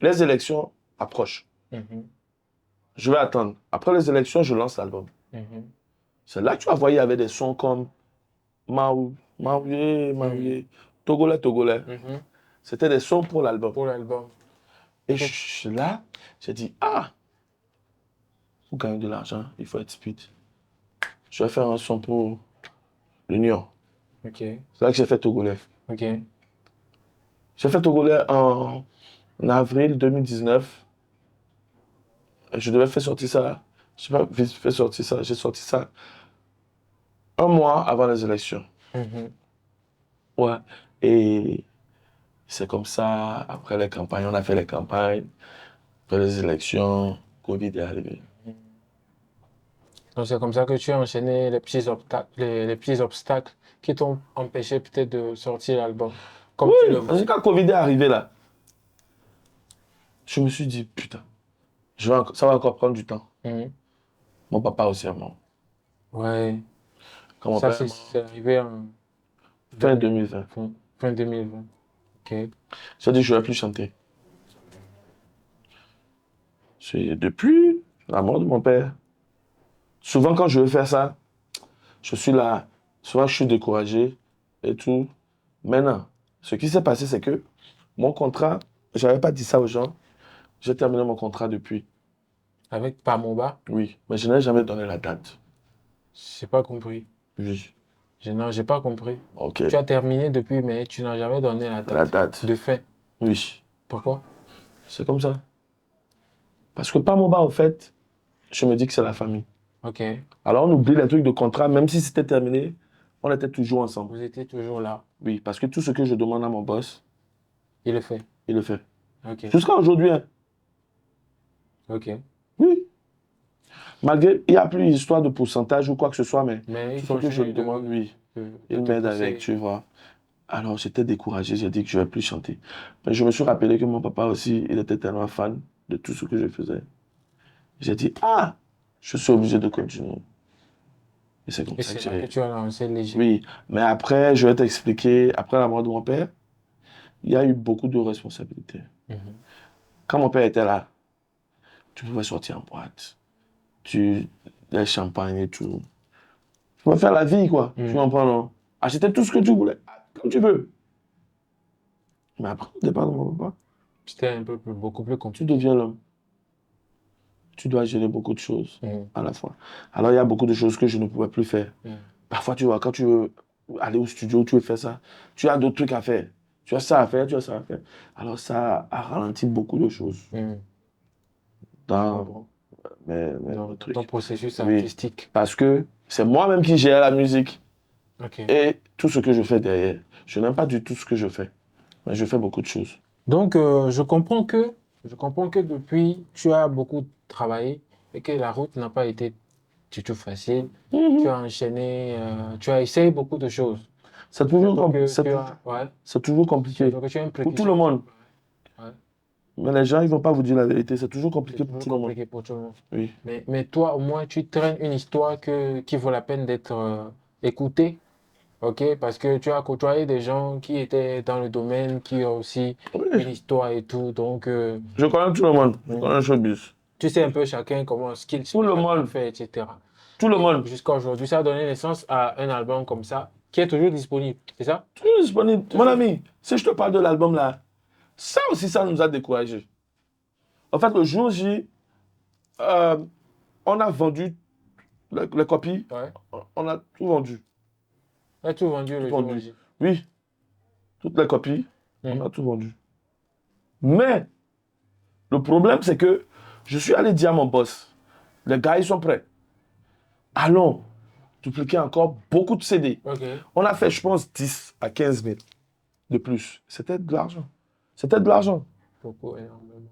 les élections approchent. Mhm, Je vais attendre. Après les élections, je lance l'album. mhm. C'est là que tu vas voir, il y avait des sons comme Maou, Maouye, Togolais, Togolais. Mhm. C'était des sons pour l'album. Pour l'album. Et là, j'ai dit, pour gagner de l'argent, il faut être speed. Je vais faire un son pour l'Union. Ok, C'est là que j'ai fait Togolais. ok. J'ai fait Togolais en avril 2019. Je devais faire sortir ça. Je n'ai pas vite fait sortir ça. J'ai sorti ça un mois avant les élections. Mhm. Ouais. Et c'est comme ça, après les campagnes, on a fait les campagnes. Après les élections, Covid est arrivé. Donc c'est comme ça que tu as enchaîné les petits obstacles qui t'ont empêché peut-être de sortir l'album. Comme tu le Parce que voulais. quand Covid est arrivé là, je me suis dit, putain, ça va encore prendre du temps. Mhm. Mon papa aussi est mort. Ouais, Quand mon ça père est mort, c'est arrivé en fin 2020. fin 2020. Ok. J'ai dit, je ne vais plus chanter. C'est depuis la mort de mon père. Souvent, quand je veux faire ça, je suis là. Souvent, je suis découragé et tout. Maintenant, ce qui s'est passé, c'est que mon contrat, je n'avais pas dit ça aux gens. J'ai terminé mon contrat depuis. Avec Pamoba, Oui, mais je n'ai jamais donné la date. j'ai pas compris. Oui. Non, j'ai pas compris. Ok. Tu as terminé depuis, mais tu n'as jamais donné la La date date. de fin. Oui. Pourquoi? C'est comme ça. Parce que pas mon bas, au fait, je me dis que c'est la famille. Ok. Alors, on oublie les trucs de contrat, même si c'était terminé, on était toujours ensemble. Vous étiez toujours là. Oui, parce que tout ce que je demande à mon boss, Il le fait. il le fait. Ok. Jusqu'à aujourd'hui, hein. Ok. Oui. Malgré, il n'y a plus d'histoire de pourcentage ou quoi que ce soit, mais Mais il tout ce que je continue lui demande, oui, de il te m'aide pousser. avec, tu vois. Alors, j'étais découragé, j'ai dit que je ne vais plus chanter. Mais je me suis rappelé que mon papa aussi, il était tellement fan de tout ce que je faisais. J'ai dit, je suis obligé de continuer. Et c'est comme Et ça que c'est là que j'ai... tu as lancé léger. Oui, mais après, je vais t'expliquer, après la mort de mon père, il y a eu beaucoup de responsabilités. Mhm. Quand mon père était là, tu pouvais sortir en boîte. Les champagnes et tout. Tu pouvais faire la vie, quoi. Tu comprends, non? Acheter tout ce que tu voulais, comme tu veux. Mais après, au départ de mon papa, C'était un peu beaucoup plus tu compliqué. deviens l'homme. Tu dois gérer beaucoup de choses Mhm. à la fois. Alors, il y a beaucoup de choses que je ne pouvais plus faire. Mhm. Parfois, tu vois, quand tu veux aller au studio, tu veux faire ça, tu as d'autres trucs à faire. Tu as ça à faire, tu as ça à faire. Alors, ça a ralenti beaucoup de choses Mhm. dans mes Dans trucs. ton processus Oui. artistique. Parce que c'est moi-même qui gère la musique Ok. et tout ce que je fais derrière. Je n'aime pas du tout ce que je fais, mais je fais beaucoup de choses. Donc, je comprends que depuis, tu as beaucoup travaillé et que la route n'a pas été du tout facile. Tu as enchaîné, tu as essayé beaucoup de choses. C'est toujours, Donc, ouais, c'est toujours compliqué donc tu as pour tout le monde. Ouais. Mais les gens, ils ne vont pas vous dire la vérité. C'est toujours C'est compliqué pour toujours tout le monde. compliqué pour tout le monde. Oui. Mais toi, au moins, tu traînes une histoire qui vaut la peine d'être écoutée. OK? Parce que tu as côtoyé des gens qui étaient dans le domaine, qui ont aussi Oui. une histoire et tout. Donc, Je connais tout le monde. Je connais le showbiz. tu sais un peu chacun comment ce qu'il Tout le monde. fait, etc. Tout le monde. Jusqu'à aujourd'hui, ça a donné naissance à un album comme ça, qui est toujours disponible. C'est ça? Toujours disponible. Mon ami, si je te parle de l'album là, ça aussi, ça nous a découragés. En fait, le jour J, on a vendu les copies. Ouais. On a tout vendu. On a tout vendu le jour vendu. J. Oui. Toutes les copies, on a tout vendu. Mais, le problème, c'est que je suis allé dire à mon boss, les gars, ils sont prêts. allons dupliquer encore beaucoup de CD. Ok. On a fait, je pense, 10 à 15 000 de plus. C'était de l'argent. C'était de l'argent. Beaucoup, énormément.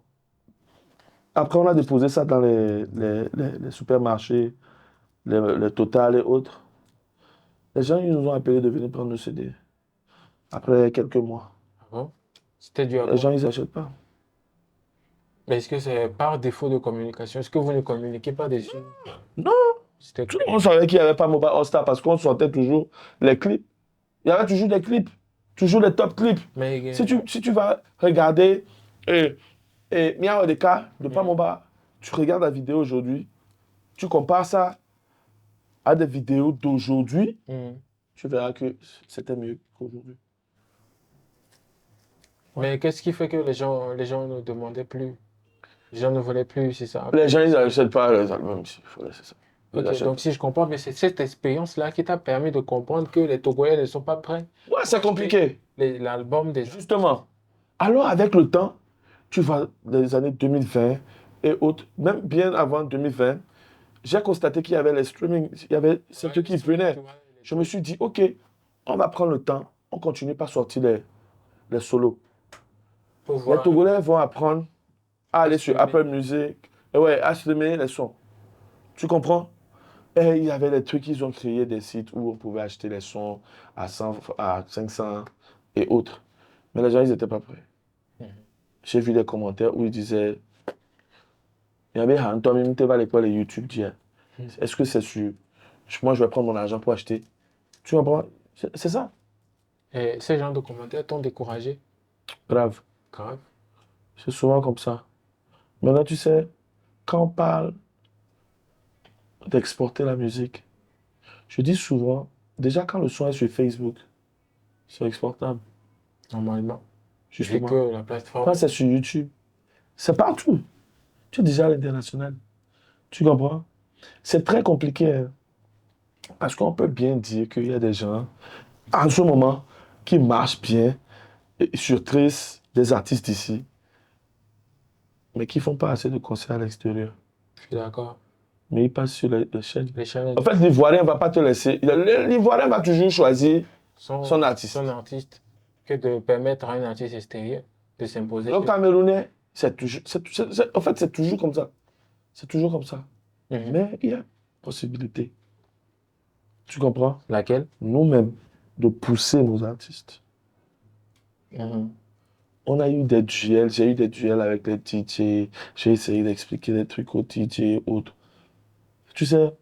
Après, on a déposé ça dans les supermarchés, les Total et autres. Les gens, ils nous ont appelés de venir prendre nos CD. Après quelques mois. Ah bon? C'était dû à Les quoi? gens, ils n'achètent pas. Mais est-ce que c'est par défaut de communication? Est-ce que vous ne communiquez pas dessus? Non, C'était tout le monde savait qu'il n'y avait pas Mobile All Star parce qu'on sortait toujours les clips. Il y avait toujours des clips, toujours les top clips. Mais, Si tu vas regarder Mia Odeka de Pamoba, tu regardes la vidéo aujourd'hui, tu compares ça à des vidéos d'aujourd'hui, tu verras que c'était mieux qu'aujourd'hui. mais qu'est-ce qui fait que les gens ne demandaient plus? Les gens ne voulaient plus, c'est ça? Les gens, ils n'achètent pas les albums ici. Il faut laisser ça. Ils Ok, achètent donc si je comprends, mais c'est cette expérience-là qui t'a permis de comprendre que les Togolais ne sont pas prêts. pas. Ouais, c'est compliqué. L'album des... Justement. Alors, avec le temps, tu vas dans les années 2020 et autres, même bien avant 2020, j'ai constaté qu'il y avait les streaming, il y avait ce truc qui venaient. Je me suis dit, OK, on va prendre le temps, on continue par sortir les solos. Pour Les voir. Togolais vont apprendre à aller sur streamer. Apple Music, et ouais, à streamer les sons. Tu comprends? Et il y avait des trucs, ils ont créé des sites où on pouvait acheter les sons à 100, à 500 et autres. Mais les gens, ils n'étaient pas prêts. J'ai vu des commentaires où ils disaient, il y avait un toi même, tu vas à l'école et YouTube, dis, est-ce que c'est sûr? Moi, je vais prendre mon argent pour acheter. Tu comprends? C'est ça. Et ces genres de commentaires t'ont découragé. Grave. Grave. C'est souvent comme ça. Maintenant, tu sais, quand on parle d'exporter la musique, je dis souvent, déjà quand le son est sur Facebook, c'est exportable. Normalement. Vu Justement. que la plateforme... Quand c'est sur YouTube, c'est partout. Tu es déjà à l'international. Tu comprends? C'est très compliqué. Hein. Parce qu'on peut bien dire qu'il y a des gens, en ce moment, qui marchent bien sur Triss, des artistes d'ici, mais qui ne font pas assez de concerts à l'extérieur. Je suis d'accord. Mais ils passent sur les chaînes. Les chaînes En fait, l'Ivoirien ne va pas te laisser. L'Ivoirien va toujours choisir son artiste. Son artiste. Que de permettre à un artiste extérieur de s'imposer. Le Camerounais, en fait, c'est toujours comme ça. C'est toujours comme ça. Mais il y a possibilité. Tu comprends? Laquelle? Nous-mêmes, de pousser nos artistes. On a eu des duels, j'ai eu des duels avec les DJ, j'ai essayé d'expliquer des trucs aux DJ et autres. Tu sais,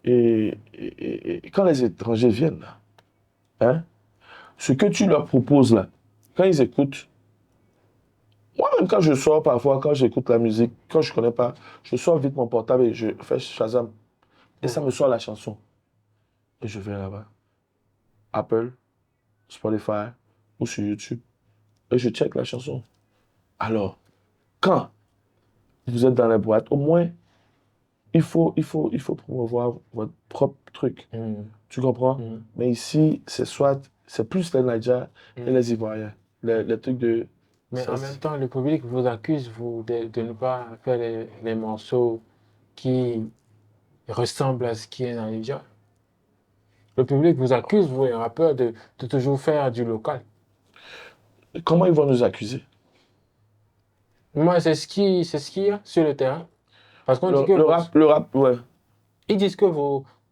et quand les étrangers viennent là, hein, ce que tu leur proposes là, quand ils écoutent, moi-même quand je sors parfois, quand j'écoute la musique, quand je ne connais pas, je sors vite mon portable et je fais Shazam. Et ça me sort la chanson. Et je vais là-bas. Apple, Spotify ou sur YouTube. Et je check la chanson. Alors, quand vous êtes dans les boîtes, au moins, il faut promouvoir votre propre truc. Tu comprends? Mais ici, c'est plus les Nigériens et les Ivoiriens. Les trucs de... Mais en même temps, le public vous accuse de ne pas faire les morceaux qui ressemblent à ce qui est dans les Nigeria. Le public vous accuse, vous les rappeurs, de toujours faire du local. Comment ils vont nous accuser? Moi, c'est ce qu'il y a sur le terrain. Parce qu'on dit que le rap, ouais. Ils disent que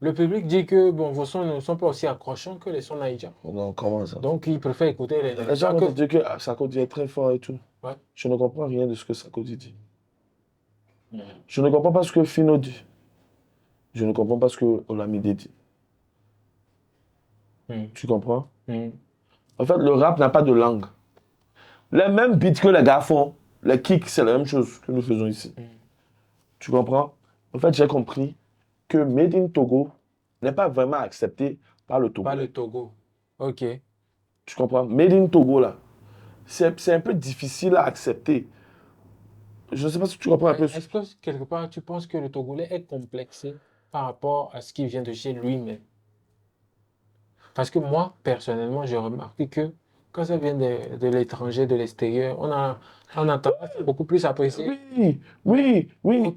le public dit que vos sons ne sont pas aussi accrochants que les sons naïdjiens. Non, comment ça? Donc, ils préfèrent écouter les gens vont dire que Sarkozy est très fort et tout. Ouais. Je ne comprends rien de ce que Sarkozy dit. Je ne comprends pas ce que Fino dit. Je ne comprends pas ce que Olamide dit. Tu comprends? En fait, le rap n'a pas de langue. Les mêmes beats que les gars font, les kicks, c'est la même chose que nous faisons ici. Tu comprends? En fait, j'ai compris que Made in Togo n'est pas vraiment accepté par le Togo. Par le Togo. Ok. Tu comprends? Made in Togo, là, c'est un peu difficile à accepter. Je ne sais pas si tu comprends un peu. Est-ce que, quelque part, tu penses que le Togolais est complexé par rapport à ce qui vient de chez lui-même? Parce que moi, personnellement, j'ai remarqué que quand ça vient de l'étranger, de l'extérieur, on a tendance à beaucoup plus apprécier. Oui.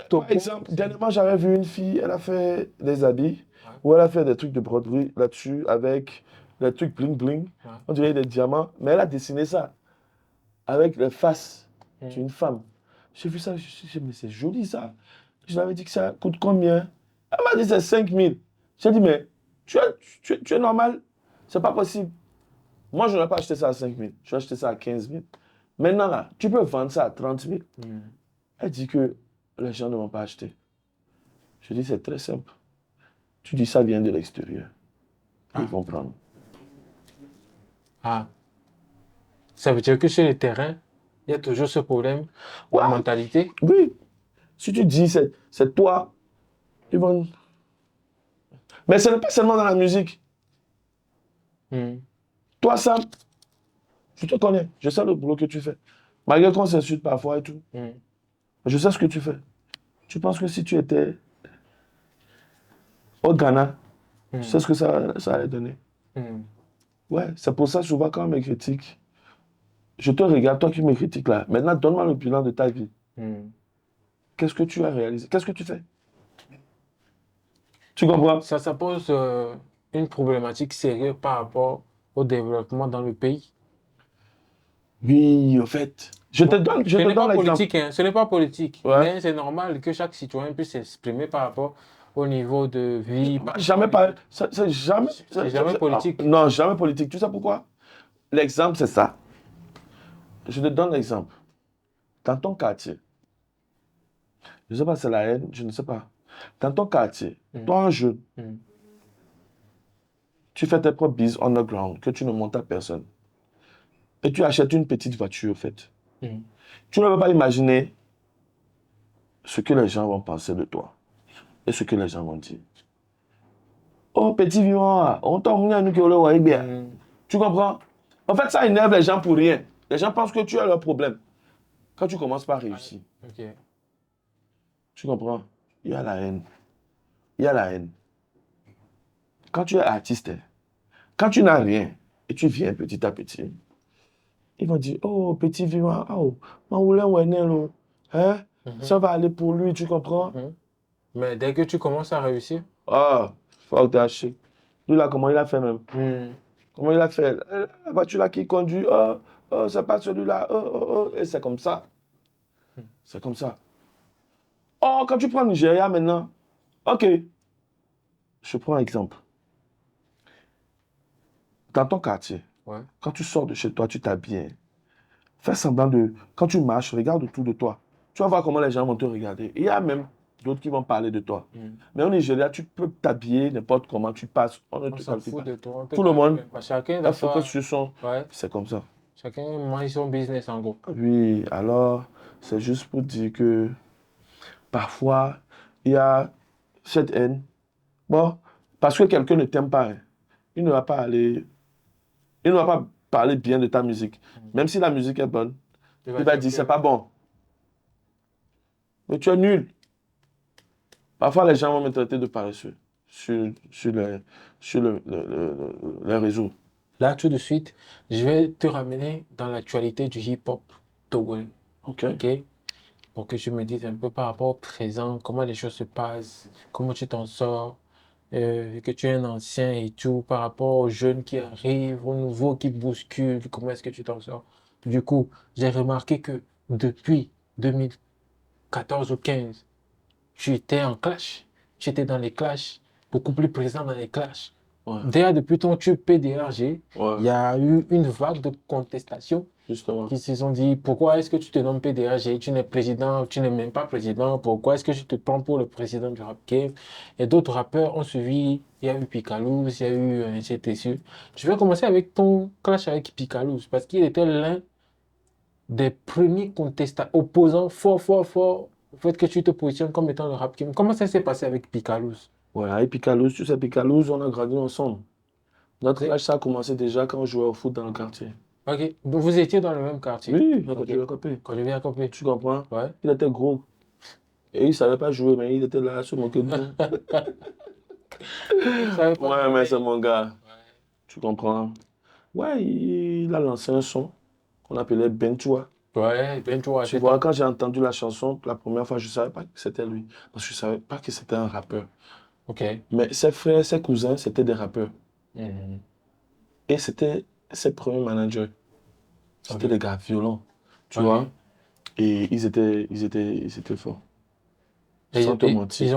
Togo, Par exemple, dernièrement, j'avais vu une fille, elle a fait des habits, Ouais. où elle a fait des trucs de broderie là-dessus, avec des trucs bling bling, Ouais. on dirait des diamants, mais elle a dessiné ça avec les faces d'une Mm. femme. J'ai vu ça, je me suis dit, mais c'est joli ça. Je lui avais dit que ça coûte combien? Elle m'a dit c'est 5 000. J'ai dit, mais tu es normal? C'est pas possible. Moi, je n'aurais pas acheté ça à 5 000. Je vais acheter ça à 15 000. Maintenant, là, tu peux vendre ça à 30 000. Mm. Elle dit que les gens ne vont pas acheter. Je dis, c'est très simple. Tu dis, ça vient de l'extérieur. Ah. Ils vont prendre. Ah. Ça veut dire que sur le terrain, il y a toujours ce problème de Ouais. mentalité. Oui. Si tu dis, c'est toi, ils vont... Mais ce n'est pas seulement dans la musique. Mm. Toi, Sam, je te connais. Je sais le boulot que tu fais. Malgré qu'on s'insulte parfois et tout. Mm. Je sais ce que tu fais. Tu penses que si tu étais au Ghana, tu sais ce que ça allait donner? Mm. Ouais, c'est pour ça souvent quand on me critique, je te regarde, toi qui me critiques là. Maintenant, donne-moi le bilan de ta vie. Mm. Qu'est-ce que tu as réalisé? Qu'est-ce que tu fais? Tu comprends? Ça pose une problématique sérieuse par rapport au développement dans le pays. Oui, au fait. Je te donne Ce n'est pas l'exemple. politique, hein, ce n'est pas politique, Ouais. mais c'est normal que chaque citoyen puisse s'exprimer par rapport au niveau de vie. Jamais parlé. C'est jamais. C'est jamais politique. Non, jamais politique. Tu sais pourquoi? L'exemple, c'est ça. Je te donne l'exemple. Dans ton quartier, je ne sais pas, c'est la haine, je ne sais pas. Dans ton quartier, toi, un jeune, tu fais tes propres bises underground, que tu ne montes à personne. Et tu achètes une petite voiture, au fait. Tu ne peux pas imaginer ce que les gens vont penser de toi et ce que les gens vont dire. Oh, petit vivant, on t'a mis à nous que le voyez bien. Tu comprends? En fait, ça énerve les gens pour rien. Les gens pensent que tu as leur problème. Quand tu commences par réussir, Ok. tu comprends? Il y a la haine. Il y a la haine. Quand tu es artiste, quand tu n'as rien et tu viens petit à petit, ils vont dire, oh, petit vivant, oh, hein? Ça va aller pour lui, tu comprends? Mais dès que tu commences à réussir, Ah, fuck that shit. Lui là, comment il a fait même? Comment il a fait? La voiture là qui conduit, c'est pas celui-là, et c'est comme ça. C'est comme ça. Oh, quand tu prends Nigeria maintenant, ok. Je prends un exemple. Dans ton quartier, ouais. quand tu sors de chez toi, tu t'habilles. Fais semblant de... Quand tu marches, regarde autour de toi. Tu vas voir comment les gens vont te regarder. Il y a même d'autres qui vont parler de toi. Mais au Nigeria, tu peux t'habiller n'importe comment, tu passes. On ne te s'en calcule fout pas. de toi. Tout le monde. Chacun Il faut que tu sens. Ouais. C'est comme ça. Chacun mange son business en gros. Oui, alors, c'est juste pour dire que parfois, il y a cette haine. Bon, parce que quelqu'un ne t'aime pas, hein, il ne va pas aller... Il ne va pas parler bien de ta musique. Même si la musique est bonne, il va dire, c'est pas bon. Mais tu es nul. Parfois, les gens vont me traiter de paresseux sur les réseaux. Là, tout de suite, je vais te ramener dans l'actualité du hip-hop togolais. OK. Pour que tu me dises un peu par rapport au présent, comment les choses se passent, comment tu t'en sors, que tu es un ancien et tout, par rapport aux jeunes qui arrivent, aux nouveaux qui bousculent, comment est-ce que tu t'en sors? Du coup, j'ai remarqué que depuis 2014 ou 15, tu étais en clash. Tu étais dans les clashs, beaucoup plus présent dans les clashs. Ouais. Déjà, depuis ton tube PDRG, Ouais. il y a eu une vague de contestation. Justement. Qui se sont dit, pourquoi est-ce que tu te nommes PDRG, tu n'es président, tu n'es même pas président, pourquoi est-ce que tu te prends pour le président du rap game? Et d'autres rappeurs ont suivi, il y a eu Picalouz, il y a eu GTSU. Je vais commencer avec ton clash avec Picalouz, parce qu'il était l'un des premiers contestants, opposants fort au fait que tu te positionnes comme étant le rap game. Comment ça s'est passé avec Picalouz? Ouais, avec Picalouz, tu sais, Picalouz, on a grandi ensemble. Notre clash, ça a commencé déjà quand on jouait au foot dans le quartier. Ok, donc vous étiez dans le même quartier? Oui, quand tu l'as copé. Quand je viens à Copé. Tu comprends? Ouais. Il était gros. Et il ne savait pas jouer, mais il était là, se moquer de nous. Ouais, mais c'est mon gars. Ouais. Tu comprends? Ouais, il a lancé un son qu'on appelait Bentua. Ouais, ben toi, Tu vois, quand j'ai entendu la chanson, la première fois, je ne savais pas que c'était lui. Parce que je ne savais pas que c'était un rappeur. Ok. Mais ses frères, ses cousins, c'était des rappeurs. Mhm. Et c'était ses premiers managers. C'était Ok. des gars violents. Tu Ok. vois? Et ils étaient forts. Sans Et, te mentir.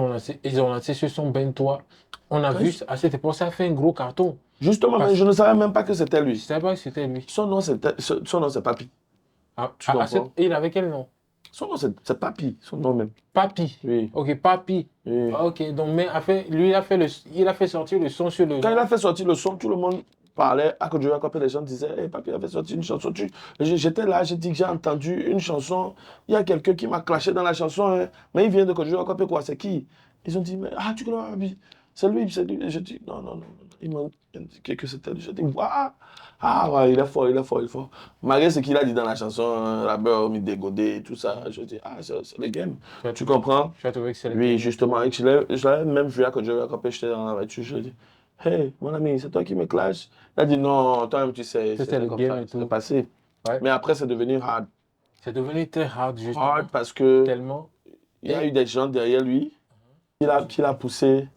ils ont lancé ce son Ben toi. On a Quand vu, je- à cette époque, ça a fait un gros carton. Justement, mais Parce je ne savais même pas que c'était je ne lui. savais pas que c'était lui. Son nom, c'est Papi. Tu comprends? Il avait quel nom? Son nom, c'est Papi. Son nom même. Papi. Oui. Ok, Papi. Oui. Ok, donc, mais lui, il a fait sortir le son sur le. Quand il a fait sortir le son, tout le monde parlait. À côté de la les gens disaient, hey, Papi a fait sortir une chanson. J'étais là, j'ai dit que j'ai entendu une chanson. Il y a quelqu'un qui m'a clashé dans la chanson. Hein. Mais il vient de Côte d'Ivoire, quoi, c'est qui? Ils ont dit, mais tu connais Papi? C'est lui, c'est lui. J'ai dit, non, non, non. Ils m'ont indiqué que c'était lui. J'ai dit, waouh! Ah, ouais, il est fort, il est fort, il est fort. Malgré ce qu'il a dit dans la chanson, la beurre, mi dégodé, tout ça, je dis, c'est le game. Tu comprends? Tu as trouvé que c'est le Oui, game. justement. Et je l'avais même vu à quand j'étais dans la voiture. Je lui ai dit, hey, mon ami, c'est toi qui me clash? Il a dit, non, toi-même, tu sais, C'était c'était le comme game ça, et c'est tout. passé. Ouais. Mais après, c'est devenu hard. C'est devenu très hard, justement. Hard parce que Tellement. il y a eu des gens derrière lui qui l'a poussé,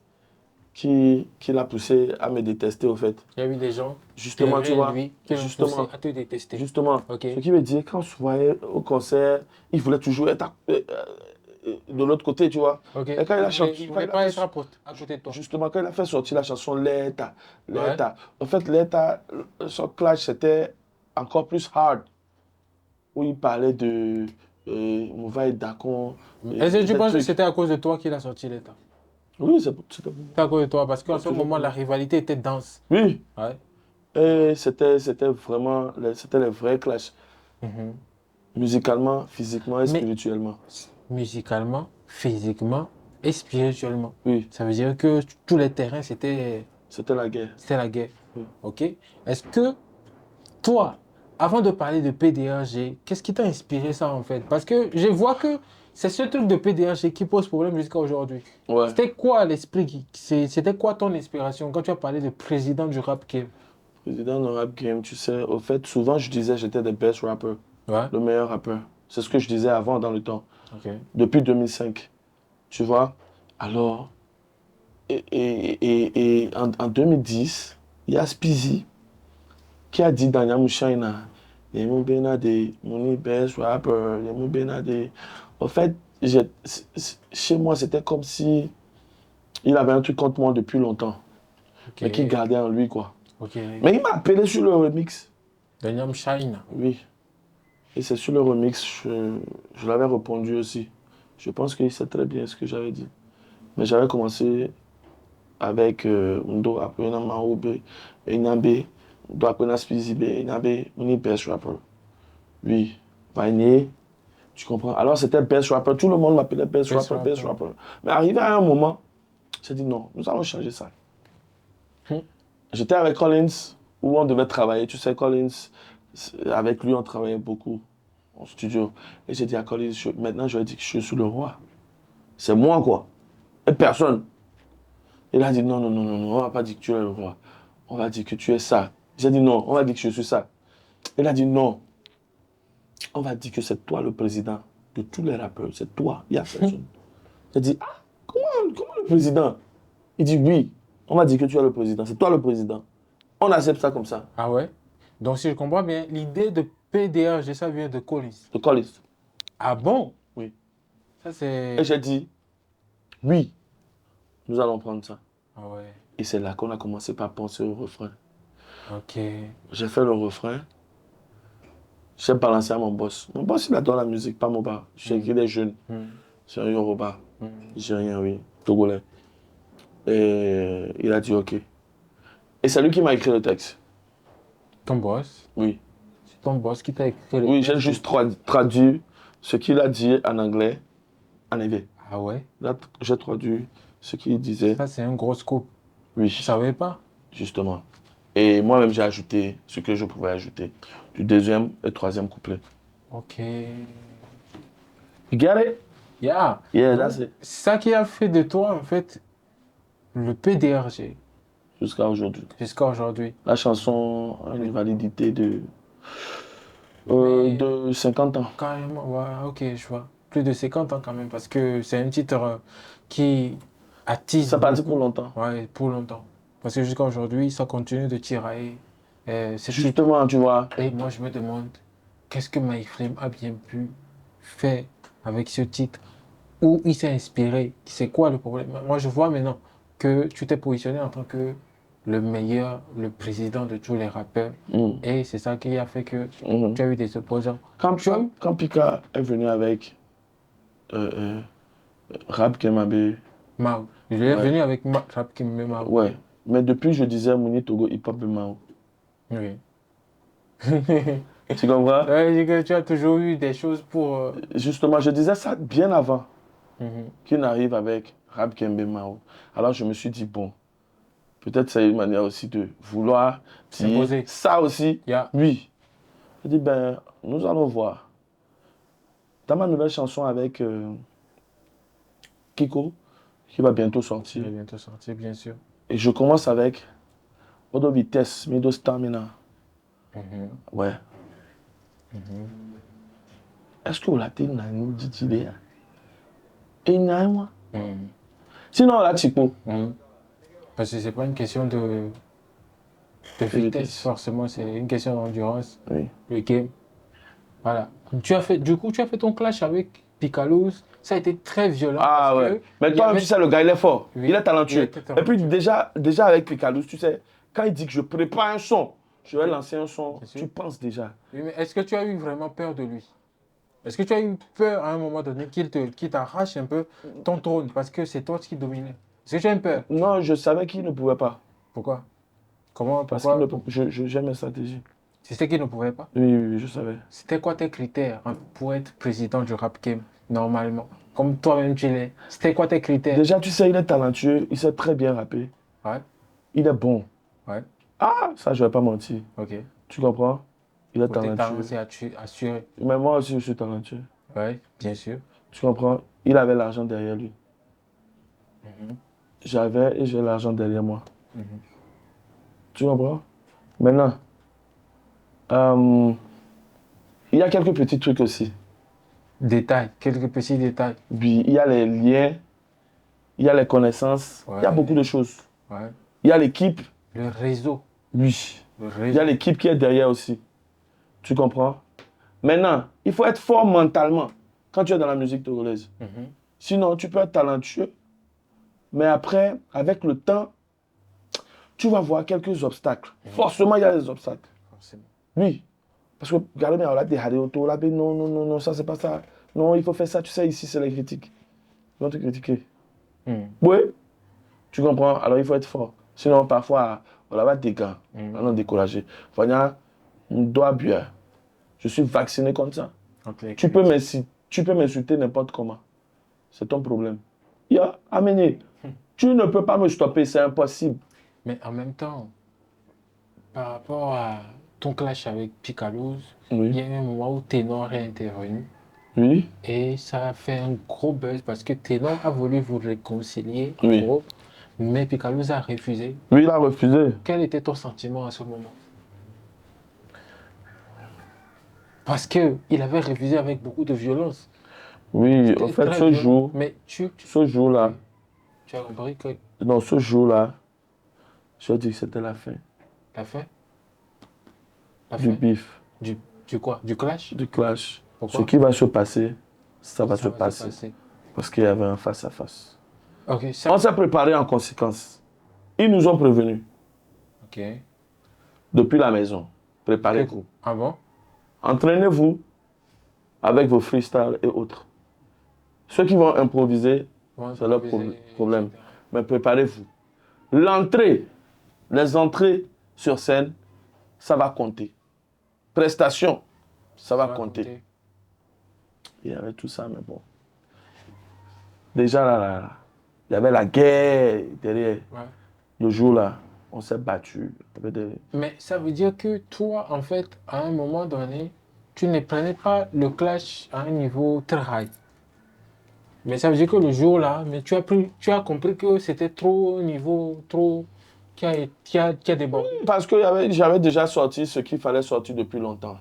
qui l'a poussé à me détester, au fait. Il y a eu des gens Justement, tu derrière vois, lui qui l'ont poussé à te détester. justement, Ok. ce qui veut dire, quand on se voyait au concert, il voulait toujours être de l'autre côté, tu vois. Ok. Et quand il a chanté, Il voulait pas être à côté de toi. justement, quand il a fait sortir la chanson L'État, Ouais. en fait, L'État, son clash, c'était encore plus hard, où il parlait de Mouva et Dacon. Est-ce que tu des penses que trucs. c'était à cause de toi qu'il a sorti l'état? Oui, c'était bon. C'est à cause de toi, parce qu'à ce Toujours moment, bon. la rivalité était dense. Oui, Ouais. et c'était vraiment, c'était les vrais clashs, Mhm. musicalement, physiquement et Mais spirituellement. musicalement, physiquement et spirituellement. Oui, Ça veut dire que tous les terrains, c'était la guerre. la guerre. Oui. Ok? Est-ce que toi, avant de parler de PDRG, qu'est-ce qui t'a inspiré ça en fait? Parce que je vois que c'est ce truc de PDRG qui pose problème jusqu'à aujourd'hui. Ouais. C'était quoi l'esprit? C'était quoi ton inspiration quand tu as parlé de président du rap game? Président de rap game, tu sais, au fait, souvent je disais j'étais le best rapper, Ouais. le meilleur rappeur. C'est ce que je disais avant dans le temps, Ok. depuis 2005. Tu vois? Alors, en 2010, il y a Speezy qui a dit dans Yamushaina, Yemu Benade, mon best rapper, Yemu Benade. En fait, chez moi, c'était comme si il avait un truc contre moi depuis longtemps, Ok. mais qu'il gardait en lui, quoi. Ok. Mais il m'a appelé sur le remix. Daniel Shine. Oui. Et c'est sur le remix, je l'avais répondu aussi. Je pense qu'il sait très bien ce que j'avais dit. Mais j'avais commencé avec Ndo Apena Maoube, Enabe, Ndo Apena Spizibe, Enabe, on best rapper. Oui. Vanier, tu comprends? Alors c'était best rapper, tout le monde m'appelait best Best rapper, best rapper. rapper. Mais arrivé à un moment, j'ai dit non, nous allons changer ça. J'étais avec Collins, où on devait travailler. Tu sais, Collins, avec lui, on travaillait beaucoup en studio. Et j'ai dit à Collins, maintenant, je lui ai dit que je suis le roi. C'est moi, quoi. Et personne. Il a dit, non, non, non, non, non, on va pas dire que tu es le roi. On va dire que tu es ça. J'ai dit, non, on va dire que je suis ça. Il a dit, non. On va dire que c'est toi le président de tous les rappeurs. C'est toi, il n'y a personne. J'ai dit, comment le président? Il dit, oui, on va dire que tu es le président. C'est toi le président. On accepte ça comme ça. Ah ouais? Donc si je comprends bien, l'idée de PDRG, ça vient de Collins. De Collins. Ah bon? Oui. Ça c'est... Et j'ai dit, oui, nous allons prendre ça. Ah ouais. Et c'est là qu'on a commencé par penser au refrain. Ok. J'ai fait le refrain. J'ai balancé à mon boss. Mon boss, il adore la musique, pas mon bar. J'ai écrit des jeunes. C'est un Yoruba. Nigérien, oui. Togolais. Et il a dit OK. Et c'est lui qui m'a écrit le texte. Ton boss? Oui. C'est ton boss qui t'a écrit le Oui, texte? j'ai juste traduit ce qu'il a dit en anglais, en anglais. Ah ouais? Là, j'ai traduit ce qu'il disait. Ça c'est un gros scoop. Oui. Je savais pas. Justement. Et moi-même, j'ai ajouté ce que je pouvais ajouter. Du deuxième et troisième couplet. Ok. You get it? Yeah. Yeah, that's it. Ça qui a fait de toi en fait le PDRG. jusqu'à aujourd'hui. Jusqu'à aujourd'hui. La chanson a une validité Mais- de 50 ans. Carrément, ouais, ok, je vois. Plus de 50 ans quand même, parce que c'est un titre qui attise Ça parti beaucoup. pour longtemps. Ouais, pour longtemps. Parce que jusqu'à aujourd'hui, ça continue de tirailler ce titre. Justement, tu vois. Et moi, je me demande, qu'est-ce que MyFlame a bien pu faire avec ce titre? Où il s'est inspiré? C'est quoi le problème? Moi, je vois maintenant que tu t'es positionné en tant que le meilleur, le président de tous les rappeurs. Mm. Et c'est ça qui a fait que Mhm. tu as eu des opposants. Quand Pika est venu avec Rap Kemabe, Mao. Je est Ouais. venu avec Rap Kim Mao. ouais. Mais depuis, je disais Mouni Togo Hip Hop Mao. Oui. Tu comprends? Ouais, c'est que tu as toujours eu des choses pour. Justement, je disais ça bien avant Mhm. qu'il n'arrive avec Rap Kembe Mao. Alors je me suis dit, bon, peut-être c'est une manière aussi de vouloir dire S'imposer. ça aussi. Yeah. Oui. Je dis, ben, nous allons voir. Dans ma nouvelle chanson avec Kiko, qui va bientôt Il sortir, va bientôt sortir, bien sûr. et je commence avec Odo Vitesse, Mido Stamina. Mhm. Ouais. Est-ce que vous l'avez dit idée? Et il n'y a moi. Mhm. Sinon, là, Chico. Mhm. Parce que c'est pas une question de vitesse, forcément, c'est une question d'endurance. Oui. Le game. Voilà. Du coup, tu as fait ton clash avec Picalouz. Ça a été très violent. Ah parce ouais. que Mais il y toi, avait- tu sais, le gars, il est fort. Oui. Il est talentueux. Il était talentueux. Et puis, déjà avec Picalous, tu sais, quand il dit que je prépare un son, je vais lancer un son, Bien sûr. tu penses déjà. Oui, mais est-ce que tu as eu vraiment peur de lui? Est-ce que tu as eu peur à un moment donné qu'il t'arrache un peu ton trône parce que c'est toi qui dominais? Est-ce que tu as eu peur? Non, je savais qu'il ne pouvait pas. Pourquoi? Comment? Parce Pourquoi? j'aime mes stratégies. C'était qu'il ne pouvait pas. Oui, oui, oui, je savais. C'était quoi tes critères pour être président du rap game normalement? Comme toi-même tu l'es. C'était quoi tes critères? Déjà, tu sais, il est talentueux, il sait très bien rapper. Ouais, Il est bon. ouais, Ah, ça, je vais pas mentir. ok. Tu comprends? Il est Côté talent, talentueux. c'est assuré. Mais moi aussi, je suis talentueux. Ouais, bien sûr. Tu comprends? Il avait l'argent derrière lui. Mhm. J'avais et j'ai l'argent derrière moi. Mhm. Tu comprends? Maintenant, il y a quelques petits trucs aussi. Détails, quelques petits détails. Puis, il y a les liens, il y a les connaissances, il y a Ouais. beaucoup de choses. Ouais. Il y a l'équipe, Le réseau. oui. Le Il y réseau. a l'équipe qui est derrière aussi. Tu comprends? Maintenant, il faut être fort mentalement quand tu es dans la musique togolaise. Mhm. Sinon, tu peux être talentueux, mais après, avec le temps, tu vas voir quelques obstacles. Forcément, il y a des obstacles. Forcément. Oui. Parce que, regardez, mais on a des auto, là, non, non, non, non, ça, c'est pas ça. Non, il faut faire ça. Tu sais, ici, c'est les critiques. Ils vont te critiquer. Mhm. Oui. Tu comprends? Alors, il faut être fort. Sinon, parfois, on va des gars. On est découragé. Voilà, on doit bien. Je suis vacciné comme ça. Ok. Tu peux m'insulter n'importe comment. C'est ton problème. Il y a amené. Tu ne peux pas me stopper, c'est impossible. Mais en même temps, par rapport à ton clash avec Picalouz, il y Oui. a eu un moment où Ténor est intervenu Oui. et ça a fait un gros buzz parce que Ténor a voulu vous réconcilier, en Oui. gros, mais Picalouz a refusé. Oui, il a refusé. Quel était ton sentiment à ce moment? Parce qu'il avait refusé avec beaucoup de violence. Oui, C'était en fait, très ce violent. jour, Mais ce jour-là, tu as compris que non, ce jour-là, je dis que c'était la fin la fin? La du fin? bif, Du quoi? Du clash? du clash. Pourquoi? Ce qui va se passer, ça va Ça se passer. passer. Parce qu'il y avait un face-à-face. Ok, ça. On s'est préparé en conséquence. Ils nous ont prévenus Ok. depuis la maison. Préparez-vous. Ah bon? Entraînez-vous avec vos freestyles et autres. Ceux qui vont improviser, Bon, c'est leur improviser, problème. etc. Mais préparez-vous. L'entrée, les entrées sur scène, ça va compter. Prestation, ça va compter. Il y avait tout ça, mais bon. Déjà, là, il y avait la guerre derrière. Ouais. Le jour-là, on s'est battu. Il y avait des- Mais ça veut dire que toi, en fait, à un moment donné, tu ne prenais pas le clash à un niveau très high. Mais ça veut dire que le jour-là, mais tu as compris que c'était trop au niveau, trop, qui a débordé. Parce que j'avais déjà sorti ce qu'il fallait sortir depuis longtemps.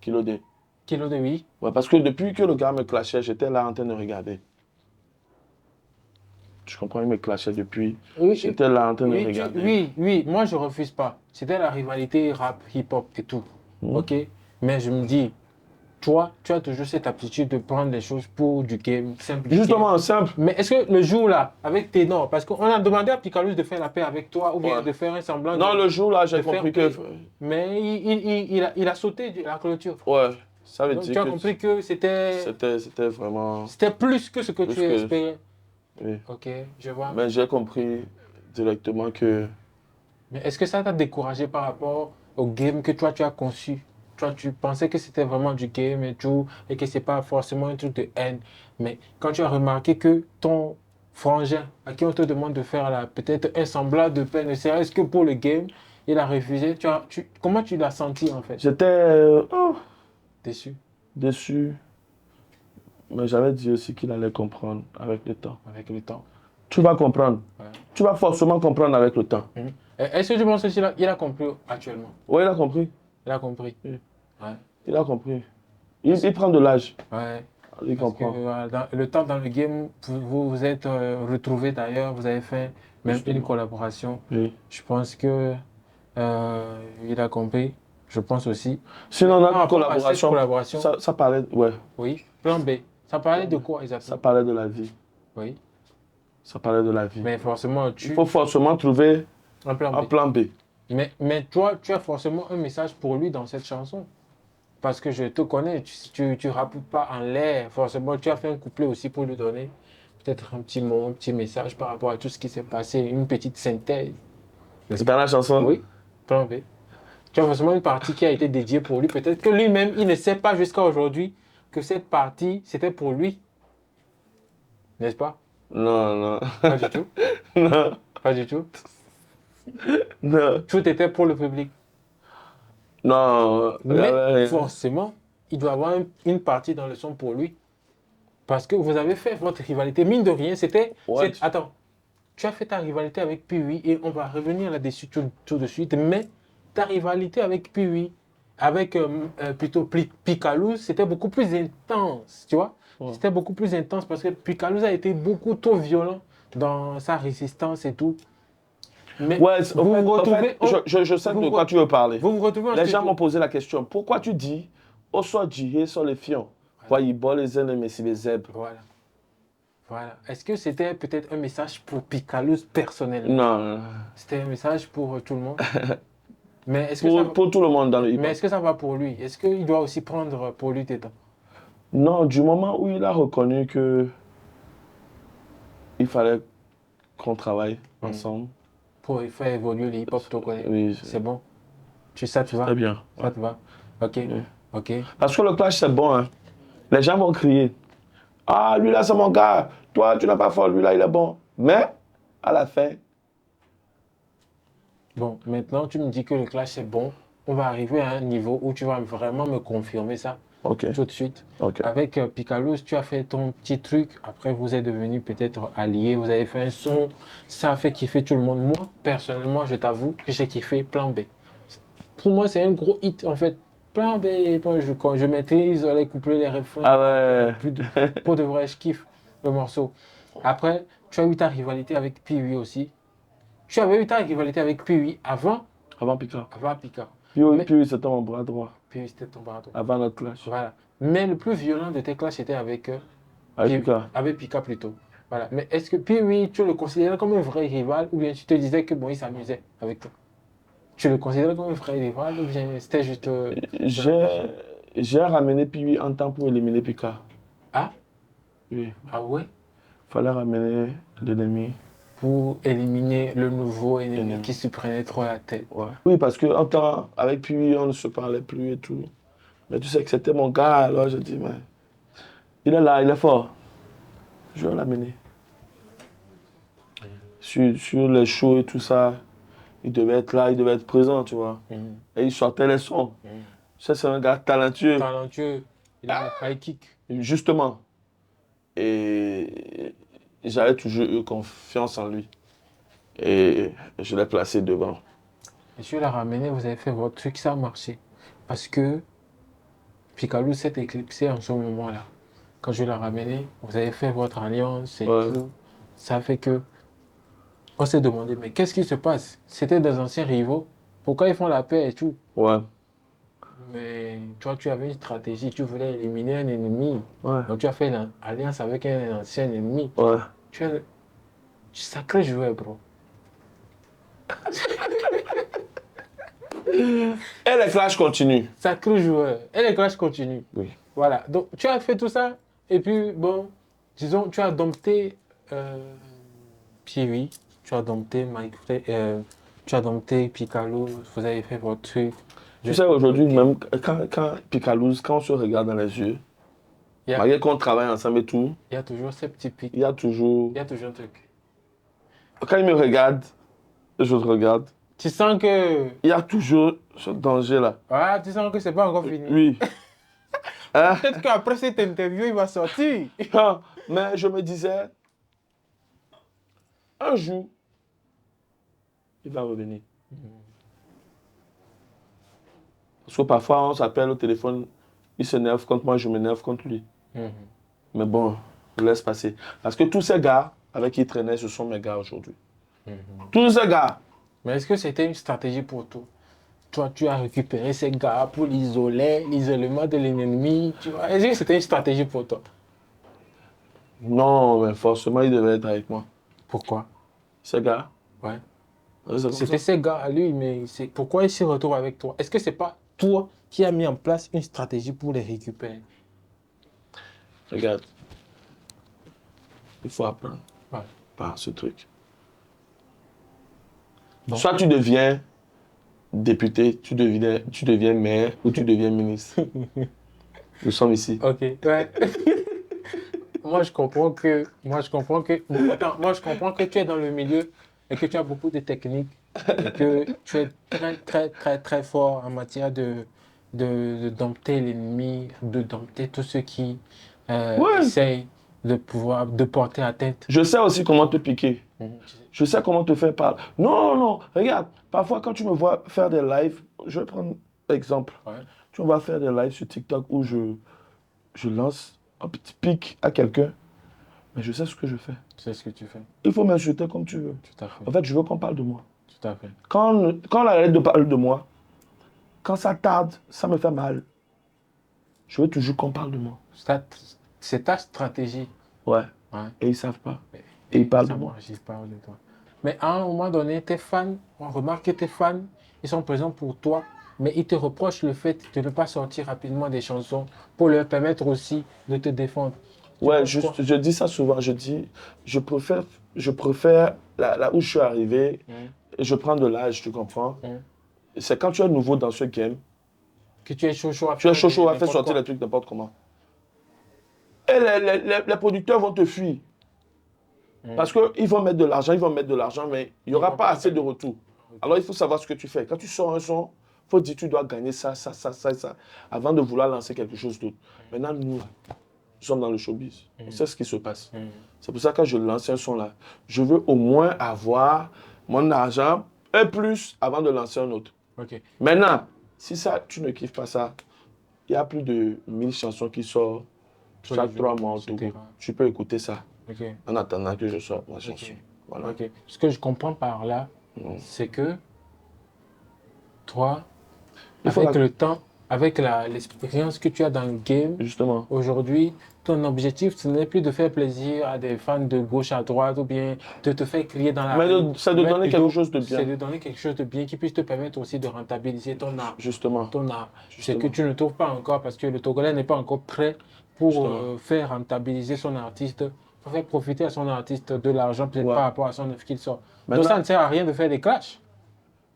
Kilo D. Kilo de oui. Ouais, parce que depuis que le gars me clashait, j'étais là en train de regarder. Tu comprends, il me clashait depuis. Oui, j'étais là en train de oui, regarder. oui, moi je refuse pas. C'était la rivalité rap, hip-hop et tout. Ok? Mais je me dis, toi, tu as toujours cette aptitude de prendre les choses pour du game simple. Justement, simple. Mais est-ce que le jour là, avec Ténor, parce qu'on a demandé à Picalus de faire la paix avec toi ou bien Ouais. de faire un semblant. Non, le jour là, j'ai de faire compris que. paix. Mais il a sauté de la clôture. Ouais, ça veut Donc dire tu as que. compris que c'était C'était vraiment. c'était plus que ce que Plus tu que- espérais. Oui. Ok, je vois. Mais j'ai compris directement que. Mais est-ce que ça t'a découragé par rapport au game que toi tu as conçu? Toi, tu pensais que c'était vraiment du game et tout, et que c'est pas forcément un truc de haine. Mais quand tu as remarqué que ton frangin, à qui on te demande de faire peut-être un semblant de peine, ne serait-ce que pour le game, il a refusé, comment tu l'as senti en fait? J'étais Déçu déçu. Mais j'avais dit aussi qu'il allait comprendre avec le temps. avec le temps. Tu vas comprendre. Ouais. Tu vas forcément comprendre avec le temps. Est-ce que tu penses qu'il a compris actuellement? Oui, il a compris. Il a compris. Oui. Ouais. Il a compris. Il prend de l'âge. Ouais. Il Parce que, comprend. le temps dans le game, vous vous êtes retrouvés d'ailleurs, vous avez fait même Justement. une collaboration. Oui. Je pense que il a compris. Je pense aussi. Sinon, Par notre rapport à cette collaboration, collaboration, ça parlait, ouais, oui. Plan B. Ça parlait de quoi ça exactement? parlait de la vie. Oui. Ça parlait de la vie. Mais forcément, Il faut forcément trouver un plan un B. plan B. Mais toi, tu as forcément un message pour lui dans cette chanson. Parce que je te connais, tu rappes pas en l'air. Forcément, tu as fait un couplet aussi pour lui donner peut-être un petit mot, un petit message par rapport à tout ce qui s'est passé, une petite synthèse. C'est dans la chanson? Oui, plan B. Tu as forcément une partie qui a été dédiée pour lui. Peut-être que lui-même, il ne sait pas jusqu'à aujourd'hui que cette partie, c'était pour lui. N'est-ce pas? Non, non. Pas du tout. Non, Pas du tout. non. Tout était pour le public. Non. Mais forcément, il doit avoir une partie dans le son pour lui. Parce que vous avez fait votre rivalité. Mine de rien, c'était... Ouais. Attends. Tu as fait ta rivalité avec Piwi et on va revenir là-dessus tout de suite. Mais ta rivalité avec Piwi, avec plutôt Picalous, c'était beaucoup plus intense, tu vois? Ouais. C'était beaucoup plus intense parce que Picalous a été beaucoup trop violent dans sa résistance et tout. Mais Ouais, vous vous retrouvez... je sais de quoi tu veux parler. Vous vous retrouvez en Les gens studio. m'ont posé la question. Pourquoi tu dis, au soit djihé sur les fions, voyez, bon les ailes, mais si les zèbres. Voilà. Voilà. Est-ce que c'était peut-être un message pour Picalous personnellement? Non. C'était un message pour tout le monde. Mais est-ce que ça va... Pour tout le monde dans le hip-hop. Mais est-ce que ça va pour lui? Est-ce qu'il doit aussi prendre pour lui des temps? Non, du moment où il a reconnu que il fallait qu'on travaille ensemble. Pour faire évoluer le hip-hop, tu connais. Oui, C'est bon. Ça te va? très bien. Ça te va? Ok. Oui. Ok. Parce que le clash, c'est bon. Hein. Les gens vont crier. Ah, lui là, c'est mon gars. Toi, tu n'as pas fort. Lui là, il est bon. Mais, à la fin, Bon, maintenant, tu me dis que le clash c'est bon. On va arriver à un niveau où tu vas vraiment me confirmer ça ok. tout de suite. Ok. Avec Picalous, tu as fait ton petit truc. Après, vous êtes devenus peut-être alliés. Vous avez fait un son. Ça a fait kiffer tout le monde. Moi, personnellement, je t'avoue que j'ai kiffé Plan B. Pour moi, c'est un gros hit en fait. Plan B, quand je maîtrise les couplets, les refrains. Ah ouais. Pour de vrai, je kiffe le morceau. Après, tu as eu ta rivalité avec Piwi aussi. Tu avais eu ta rivalité avec Piwi avant Avant Pika. Pika. Puis c'était mon bras droit. Piwi, c'était ton bras droit. Avant notre clash. Voilà. Mais le plus violent de tes clashs était avec Avec Pika. avec Pika plutôt. Voilà. Mais est-ce que Piwi, tu le considérais comme un vrai rival ou bien tu te disais que bon, il s'amusait avec toi? Tu le considérais comme un vrai rival ou bien c'était juste... J'ai ramené Piwi en temps pour éliminer Pika. Ah? Oui. Ah ouais? Fallait ramener l'ennemi. Pour éliminer le nouveau ennemi qui se prenait trop la tête. Ouais. Oui, parce qu'en temps, avec Piwi, on ne se parlait plus et tout. Mais tu sais que c'était mon gars, alors je dis, mais il est là, il est fort. Je vais l'amener. Sur les shows et tout ça, il devait être là, il devait être présent, tu vois. Et il sortait les sons. Ça, c'est un gars talentueux. Talentueux, il a un high kick. Justement. Et j'avais toujours eu confiance en lui. Et je l'ai placé devant. Et je l'ai ramené, vous avez fait votre truc, ça a marché. Parce que Picalou s'est éclipsé en ce moment-là. Quand je l'ai ramené, vous avez fait votre alliance et tout. Ça fait que on s'est demandé, mais qu'est-ce qui se passe? C'était des anciens rivaux. Pourquoi ils font la paix et tout? Ouais. Mais toi, tu avais une stratégie, tu voulais éliminer un ennemi. Ouais. Donc tu as fait l'alliance avec un ancien ennemi. Ouais. Tu es sacré joueur, bro. Et les clashs continuent. Sacré joueur. Et les clashs continuent. Oui. Voilà. Donc tu as fait tout ça. Et puis, bon, disons, tu as dompté Pierry, tu as dompté Mike Frey, tu as dompté Picalo, vous avez fait votre truc. Tu sais, aujourd'hui, même quand Picalouz, quand on se regarde dans les yeux, malgré qu'on travaille ensemble et tout, il y a toujours ces petits pics. Il y a toujours un truc. Quand il me regarde, je le regarde. Tu sens que... Il y a toujours ce danger-là. Ah, tu sens que c'est pas encore fini. Oui. Hein? Peut-être qu'après cette interview, il va sortir. Ah, mais je me disais, un jour, il va revenir. Parce que parfois, on s'appelle au téléphone, il s'énerve contre moi, je m'énerve contre lui. Mais bon, je laisse passer. Parce que tous ces gars avec qui il traînait, ce sont mes gars aujourd'hui. Tous ces gars. Mais est-ce que c'était une stratégie pour toi? Toi, tu as récupéré ces gars pour l'isolement de l'ennemi. Est-ce que c'était une stratégie pour toi? Non, mais forcément, il devait être avec moi. Pourquoi? Ces gars? Ouais. C'était ces gars à lui, mais pourquoi il se retrouve avec toi? Est-ce que c'est pas toi qui as mis en place une stratégie pour les récupérer? Regarde, il faut apprendre par ce truc. Bon. Soit tu deviens député, tu deviens maire ou tu deviens ministre. Nous sommes ici. Ok, ouais. Moi, je comprends que tu es dans le milieu et que tu as beaucoup de techniques et que tu es très, très, très, très fort en matière de dompter l'ennemi, de dompter tous ceux qui essayent de porter atteinte. Je sais aussi comment te piquer. Je sais comment te faire parler. Non, regarde, parfois quand tu me vois faire des lives, je vais prendre l'exemple. Ouais. Tu me vois faire des lives sur TikTok où je lance un petit pic à quelqu'un, mais je sais ce que je fais. Tu sais ce que tu fais. Il faut m'insulter comme tu veux. Tout à fait. En fait, je veux qu'on parle de moi. Tout à fait. Quand on arrête de parler de moi, quand ça tarde, ça me fait mal. Je veux toujours qu'on parle de moi. C'est ta stratégie. Ouais. Et ils ne savent pas. Et ils parlent de moi. Ils parlent de toi. Mais à un moment donné, tes fans, on remarque que tes fans, ils sont présents pour toi, mais ils te reprochent le fait de ne pas sortir rapidement des chansons pour leur permettre aussi de te défendre. Ouais, je dis ça souvent. Je dis, je préfère là où je suis arrivé, et je prends de l'âge, tu comprends? C'est quand tu es nouveau dans ce game, que tu es chaud à faire sortir les trucs n'importe comment. Et les producteurs vont te fuir. Parce qu'ils vont mettre de l'argent, mais il n'y aura pas assez de retour. Alors il faut savoir ce que tu fais. Quand tu sors un son, il faut dire que tu dois gagner ça, avant de vouloir lancer quelque chose d'autre. Maintenant, nous sommes dans le showbiz. On sait ce qui se passe. C'est pour ça que quand je lance un son là, je veux au moins avoir mon argent et plus avant de lancer un autre. Okay. Maintenant, si ça, tu ne kiffes pas ça, il y a plus de 1000 chansons qui sortent chaque 3 mois. Tu peux écouter ça. Okay. En attendant que je sorte ma chanson. Voilà. Okay. Ce que je comprends par là, c'est que toi, avec le temps, avec l'expérience que tu as dans le game, justement, aujourd'hui, ton objectif, ce n'est plus de faire plaisir à des fans de gauche à droite ou bien de te faire crier dans la rue. C'est de donner quelque chose de bien. C'est de donner quelque chose de bien qui puisse te permettre aussi de rentabiliser ton art. Justement. Ton art. C'est que tu ne trouves pas encore parce que le Togolais n'est pas encore prêt pour faire rentabiliser son artiste, pour faire profiter à son artiste de l'argent peut-être par rapport à son œuvre qu'il sort. Maintenant, donc ça ne sert à rien de faire des clashs.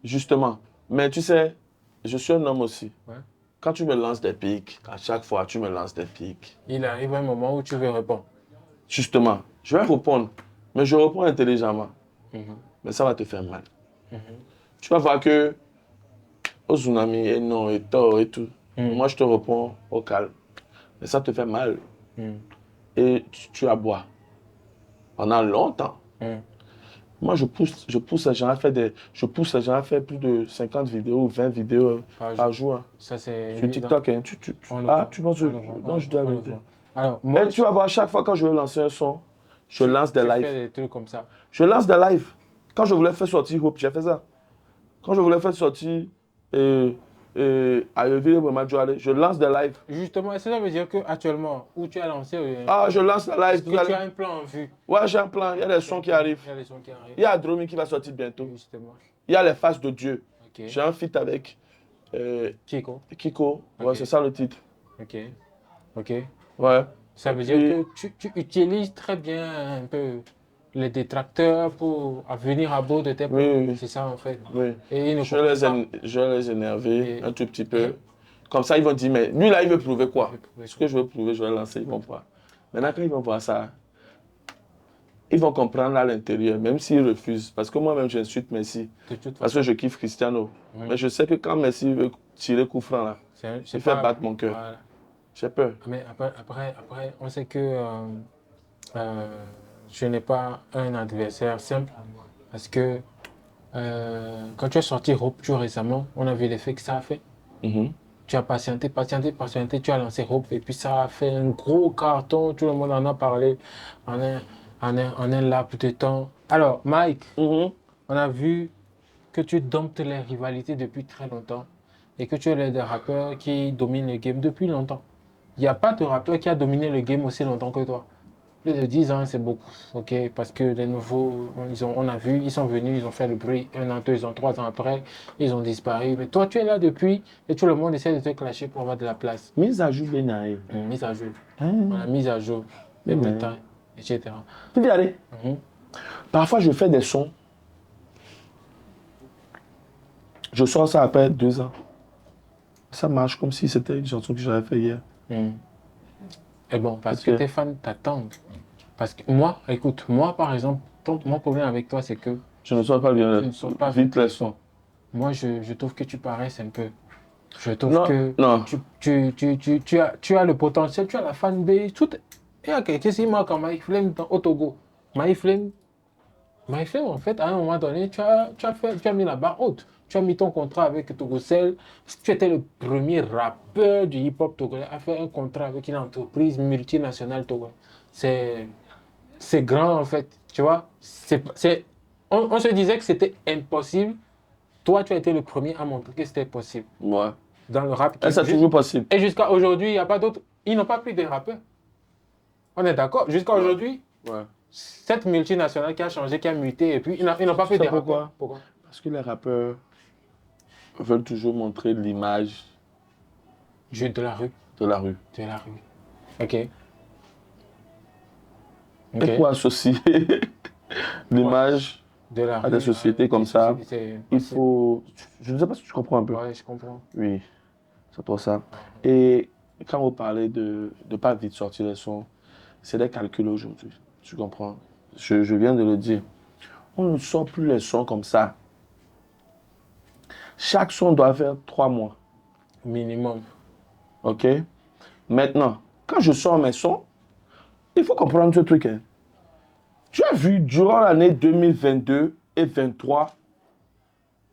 Justement. Mais tu sais, je suis un homme aussi. Ouais. Quand tu me lances des pics, à chaque fois tu me lances des pics. Il arrive un moment où tu veux répondre. Justement, je vais répondre, mais je réponds intelligemment. Mais ça va te faire mal. Tu vas voir que au tsunami, et non, et tort, et tout. Moi, je te réponds au calme. Mais ça te fait mal. Et tu aboies pendant longtemps. Moi, je pousse les gens à faire plus de 50 vidéos ou 20 vidéos par jour. Hein. Ça, c'est Sur TikTok, hein. Tu penses que non, je dois le dire. Alors, moi, tu vas voir, chaque fois quand je veux lancer un son, je lance des lives. fais des trucs comme ça. Je lance des lives. Quand je voulais faire sortir Hope, j'ai fait ça. Quand je voulais faire sortir Ayoville Bremadjoale, je lance des lives. Justement, est-ce que ça veut dire qu'actuellement, où tu as lancé... Je lance des lives. Est-ce que tu as un plan en vue? Ouais, j'ai un plan. Il y a des sons qui arrivent. Il y a des sons qui arrivent. Il y a Dromi qui va sortir bientôt. Justement. Il y a les faces de Dieu. Ok. J'ai un feat avec Kiko. Ouais, Ok. c'est ça le titre. Ok. Ok. Ouais. Ça veut dire que tu utilises très bien un peu les détracteurs pour venir à bout de tes plans. Oui. C'est ça en fait. Oui. Et ils ne Je vais les énerver un tout petit peu. Comme ça, ils vont dire, mais lui là, il veut prouver quoi? Ce que je veux prouver, je vais lancer, ils vont voir. Maintenant, quand ils vont voir ça, ils vont comprendre à l'intérieur, même s'ils refusent. Parce que moi-même, j'insulte Messi. Parce que je kiffe Cristiano. Mais je sais que quand Messi veut tirer coup franc là, il fait battre mon cœur. Voilà. J'ai peur. Mais après, on sait que je n'ai pas un adversaire simple. Parce que quand tu as sorti Hope tout récemment, on a vu l'effet que ça a fait. Tu as patienté, tu as lancé Hope et puis ça a fait un gros carton. Tout le monde en a parlé en un laps de temps. Alors, Mike, on a vu que tu domptes les rivalités depuis très longtemps et que tu es l'un des rappeurs qui domine le game depuis longtemps. Il n'y a pas de rappeur qui a dominé le game aussi longtemps que toi. Plus de 10 ans, c'est beaucoup, ok? Parce que les nouveaux, on a vu, ils sont venus, ils ont fait le bruit 1 an, 2 ans, 3 ans après, ils ont disparu. Mais toi, tu es là depuis et tout le monde essaie de te clasher pour avoir de la place. Mise à jour, Benaï. Mise à jour. Voilà, mise à jour, les détails, etc. Tu dis, allez. Parfois, je fais des sons. Je sors ça après 2 ans. Ça marche comme si c'était une chanson que j'avais fait hier. Et bon, parce que tes fans t'attendent. Parce que moi, écoute, moi par exemple, mon problème avec toi, c'est que... Je ne sors pas bien. Tu ne sors pas vite les sons. Moi, je trouve que tu paresses un peu. Je trouve que non. tu as le potentiel, tu as la fanbase, tout. Et ok, qu'est-ce qui manque en MyFlame au Togo? MyFlame, en fait, à un moment donné, tu as mis la barre haute. Tu as mis ton contrat avec Togocel. Tu étais le premier rappeur du hip-hop togolais à faire un contrat avec une entreprise multinationale togolaise. C'est grand, en fait. Tu vois, on se disait que c'était impossible. Toi, tu as été le premier à montrer que c'était possible. Ouais. Dans le rap. C'est toujours possible. Et jusqu'à aujourd'hui, il n'y a pas d'autres. Ils n'ont pas pris de rappeurs. On est d'accord? Jusqu'à aujourd'hui, cette multinationale qui a changé, qui a muté, et puis ils n'ont pas fait de rappeurs. Pourquoi? Parce que les rappeurs veulent toujours montrer l'image de la rue. De la rue. De la rue. Ok. Et pour associer l'image à des sociétés comme ça, il faut... Je ne sais pas si tu comprends un peu. Oui, je comprends. Oui, c'est pour ça. Et quand vous parlez de ne pas vite sortir les sons, c'est des calculs aujourd'hui. Tu comprends? Je viens de le dire. On ne sort plus les sons comme ça. Chaque son doit faire 3 mois. Minimum. OK? Maintenant, quand je sors mes sons, il faut comprendre ce truc. Hein. Tu as vu, durant l'année 2022 et 2023,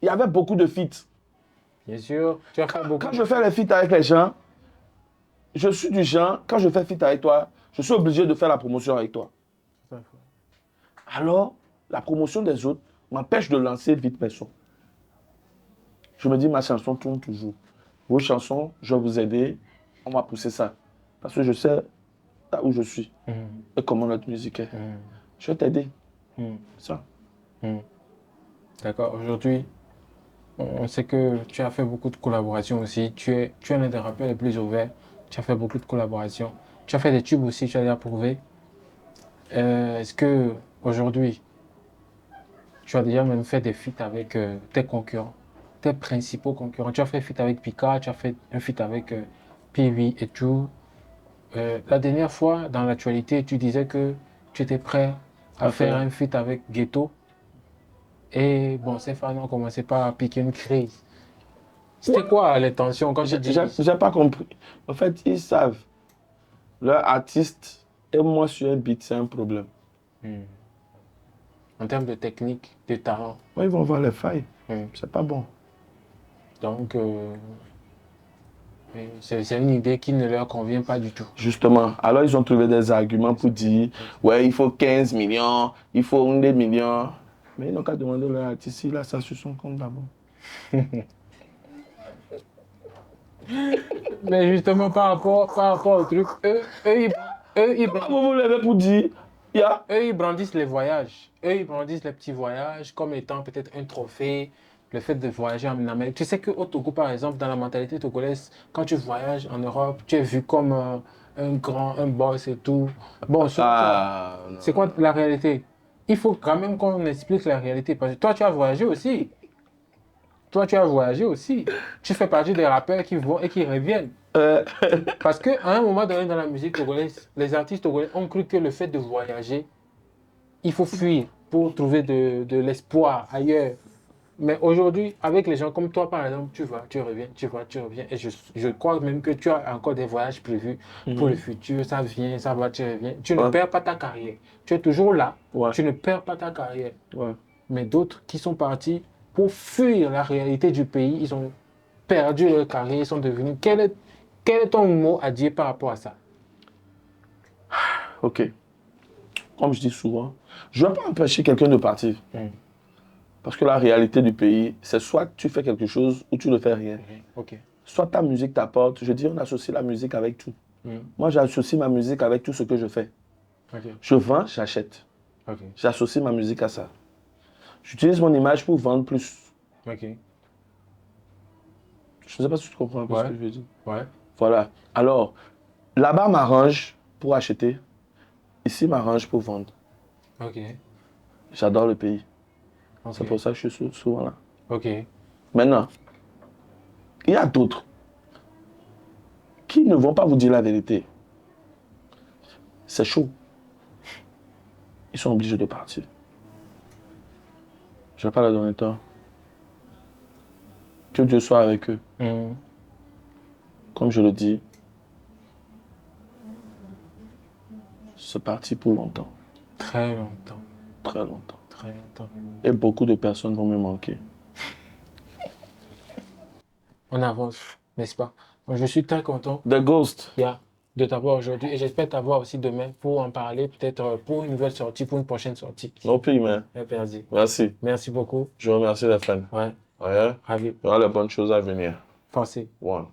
il y avait beaucoup de feats. Bien sûr. Tu as fait beaucoup. Quand je fais les feats avec les gens, je suis du genre, quand je fais feat avec toi, je suis obligé de faire la promotion avec toi. Alors, la promotion des autres m'empêche de lancer vite mes sons. Je me dis, ma chanson tourne toujours. Vos chansons, je vais vous aider, on va pousser ça. Parce que je sais là où je suis et comment notre musique est. Je vais t'aider. Ça. D'accord. Aujourd'hui, on sait que tu as fait beaucoup de collaborations aussi. Tu es l'un des rappeurs les plus ouverts. Tu as fait beaucoup de collaborations. Tu as fait des tubes aussi, tu as déjà prouvé. Est-ce que aujourd'hui, tu as déjà même fait des feats avec tes concurrents, tes principaux concurrents? Tu as fait un feat avec Pika, tu as fait un feat avec PV et tout. La dernière fois, dans l'actualité, tu disais que tu étais prêt à faire un feat avec Ghetto. Et bon, ces fans ont commencé par piquer une crise. C'était quoi l'intention quand j'ai dit? J'ai pas compris. En fait, ils savent. Leur artiste et moi sur un beat, c'est un problème. en termes de technique, de talent. Ouais, ils vont voir les failles. C'est pas bon. Donc, c'est une idée qui ne leur convient pas du tout. Justement. Alors, ils ont trouvé des arguments pour dire, ouais, il faut 15 millions, il faut 1 million. Mais ils n'ont qu'à demander à leur artiste, là, ça sur son compte d'abord. Mais justement, par rapport au truc, Vous voulez pour dire, eux, ils brandissent les voyages. Eux, ils brandissent les petits voyages comme étant peut-être un trophée. Le fait de voyager en Amérique. Tu sais qu'au Togo, par exemple, dans la mentalité togolaise, quand tu voyages en Europe, tu es vu comme un boss et tout. Bon, c'est quoi la réalité? Il faut quand même qu'on explique la réalité. Parce que toi, tu as voyagé aussi. Toi, tu as voyagé aussi. Tu fais partie des rappeurs qui vont et qui reviennent. Parce qu'à un moment donné dans la musique togolaise, les artistes togolais ont cru que le fait de voyager, il faut fuir pour trouver de l'espoir ailleurs. Mais aujourd'hui, avec les gens comme toi, par exemple, tu vas, tu reviens, tu vas, tu reviens. Et je crois même que tu as encore des voyages prévus pour le futur. Ça vient, ça va, tu reviens. Tu ne perds pas ta carrière. Tu es toujours là. Tu ne perds pas ta carrière. Mais d'autres qui sont partis pour fuir la réalité du pays, ils ont perdu leur carrière, ils sont devenus... Quel est ton mot à dire par rapport à ça? Ok. Comme je dis souvent, je ne vais pas empêcher quelqu'un de partir. Parce que la réalité du pays, c'est soit tu fais quelque chose ou tu ne fais rien. Soit ta musique t'apporte. Je dis, on associe la musique avec tout. Moi, j'associe ma musique avec tout ce que je fais. Je vends, j'achète. J'associe ma musique à ça. J'utilise mon image pour vendre plus. Je ne sais pas si tu comprends un peu ce que je veux dire. Voilà. Alors, là-bas m'arrange pour acheter. Ici m'arrange pour vendre. J'adore le pays. C'est pour ça que je suis souvent là. Maintenant, il y a d'autres qui ne vont pas vous dire la vérité. C'est chaud. Ils sont obligés de partir. Je ne vais pas leur donner tort. Que Dieu soit avec eux. Comme je le dis, c'est parti pour longtemps. Très longtemps. Très longtemps. Très longtemps. Et beaucoup de personnes vont me manquer. On avance, n'est-ce pas? Je suis très content The Ghost. de t'avoir aujourd'hui et j'espère t'avoir aussi demain pour en parler, peut-être pour une nouvelle sortie, pour une prochaine sortie. No pay, man. Merci. Merci beaucoup. Je vous remercie, les fans. Ouais. Ouais. Ravi. Il y aura les bonnes choses à venir. Pensez. One.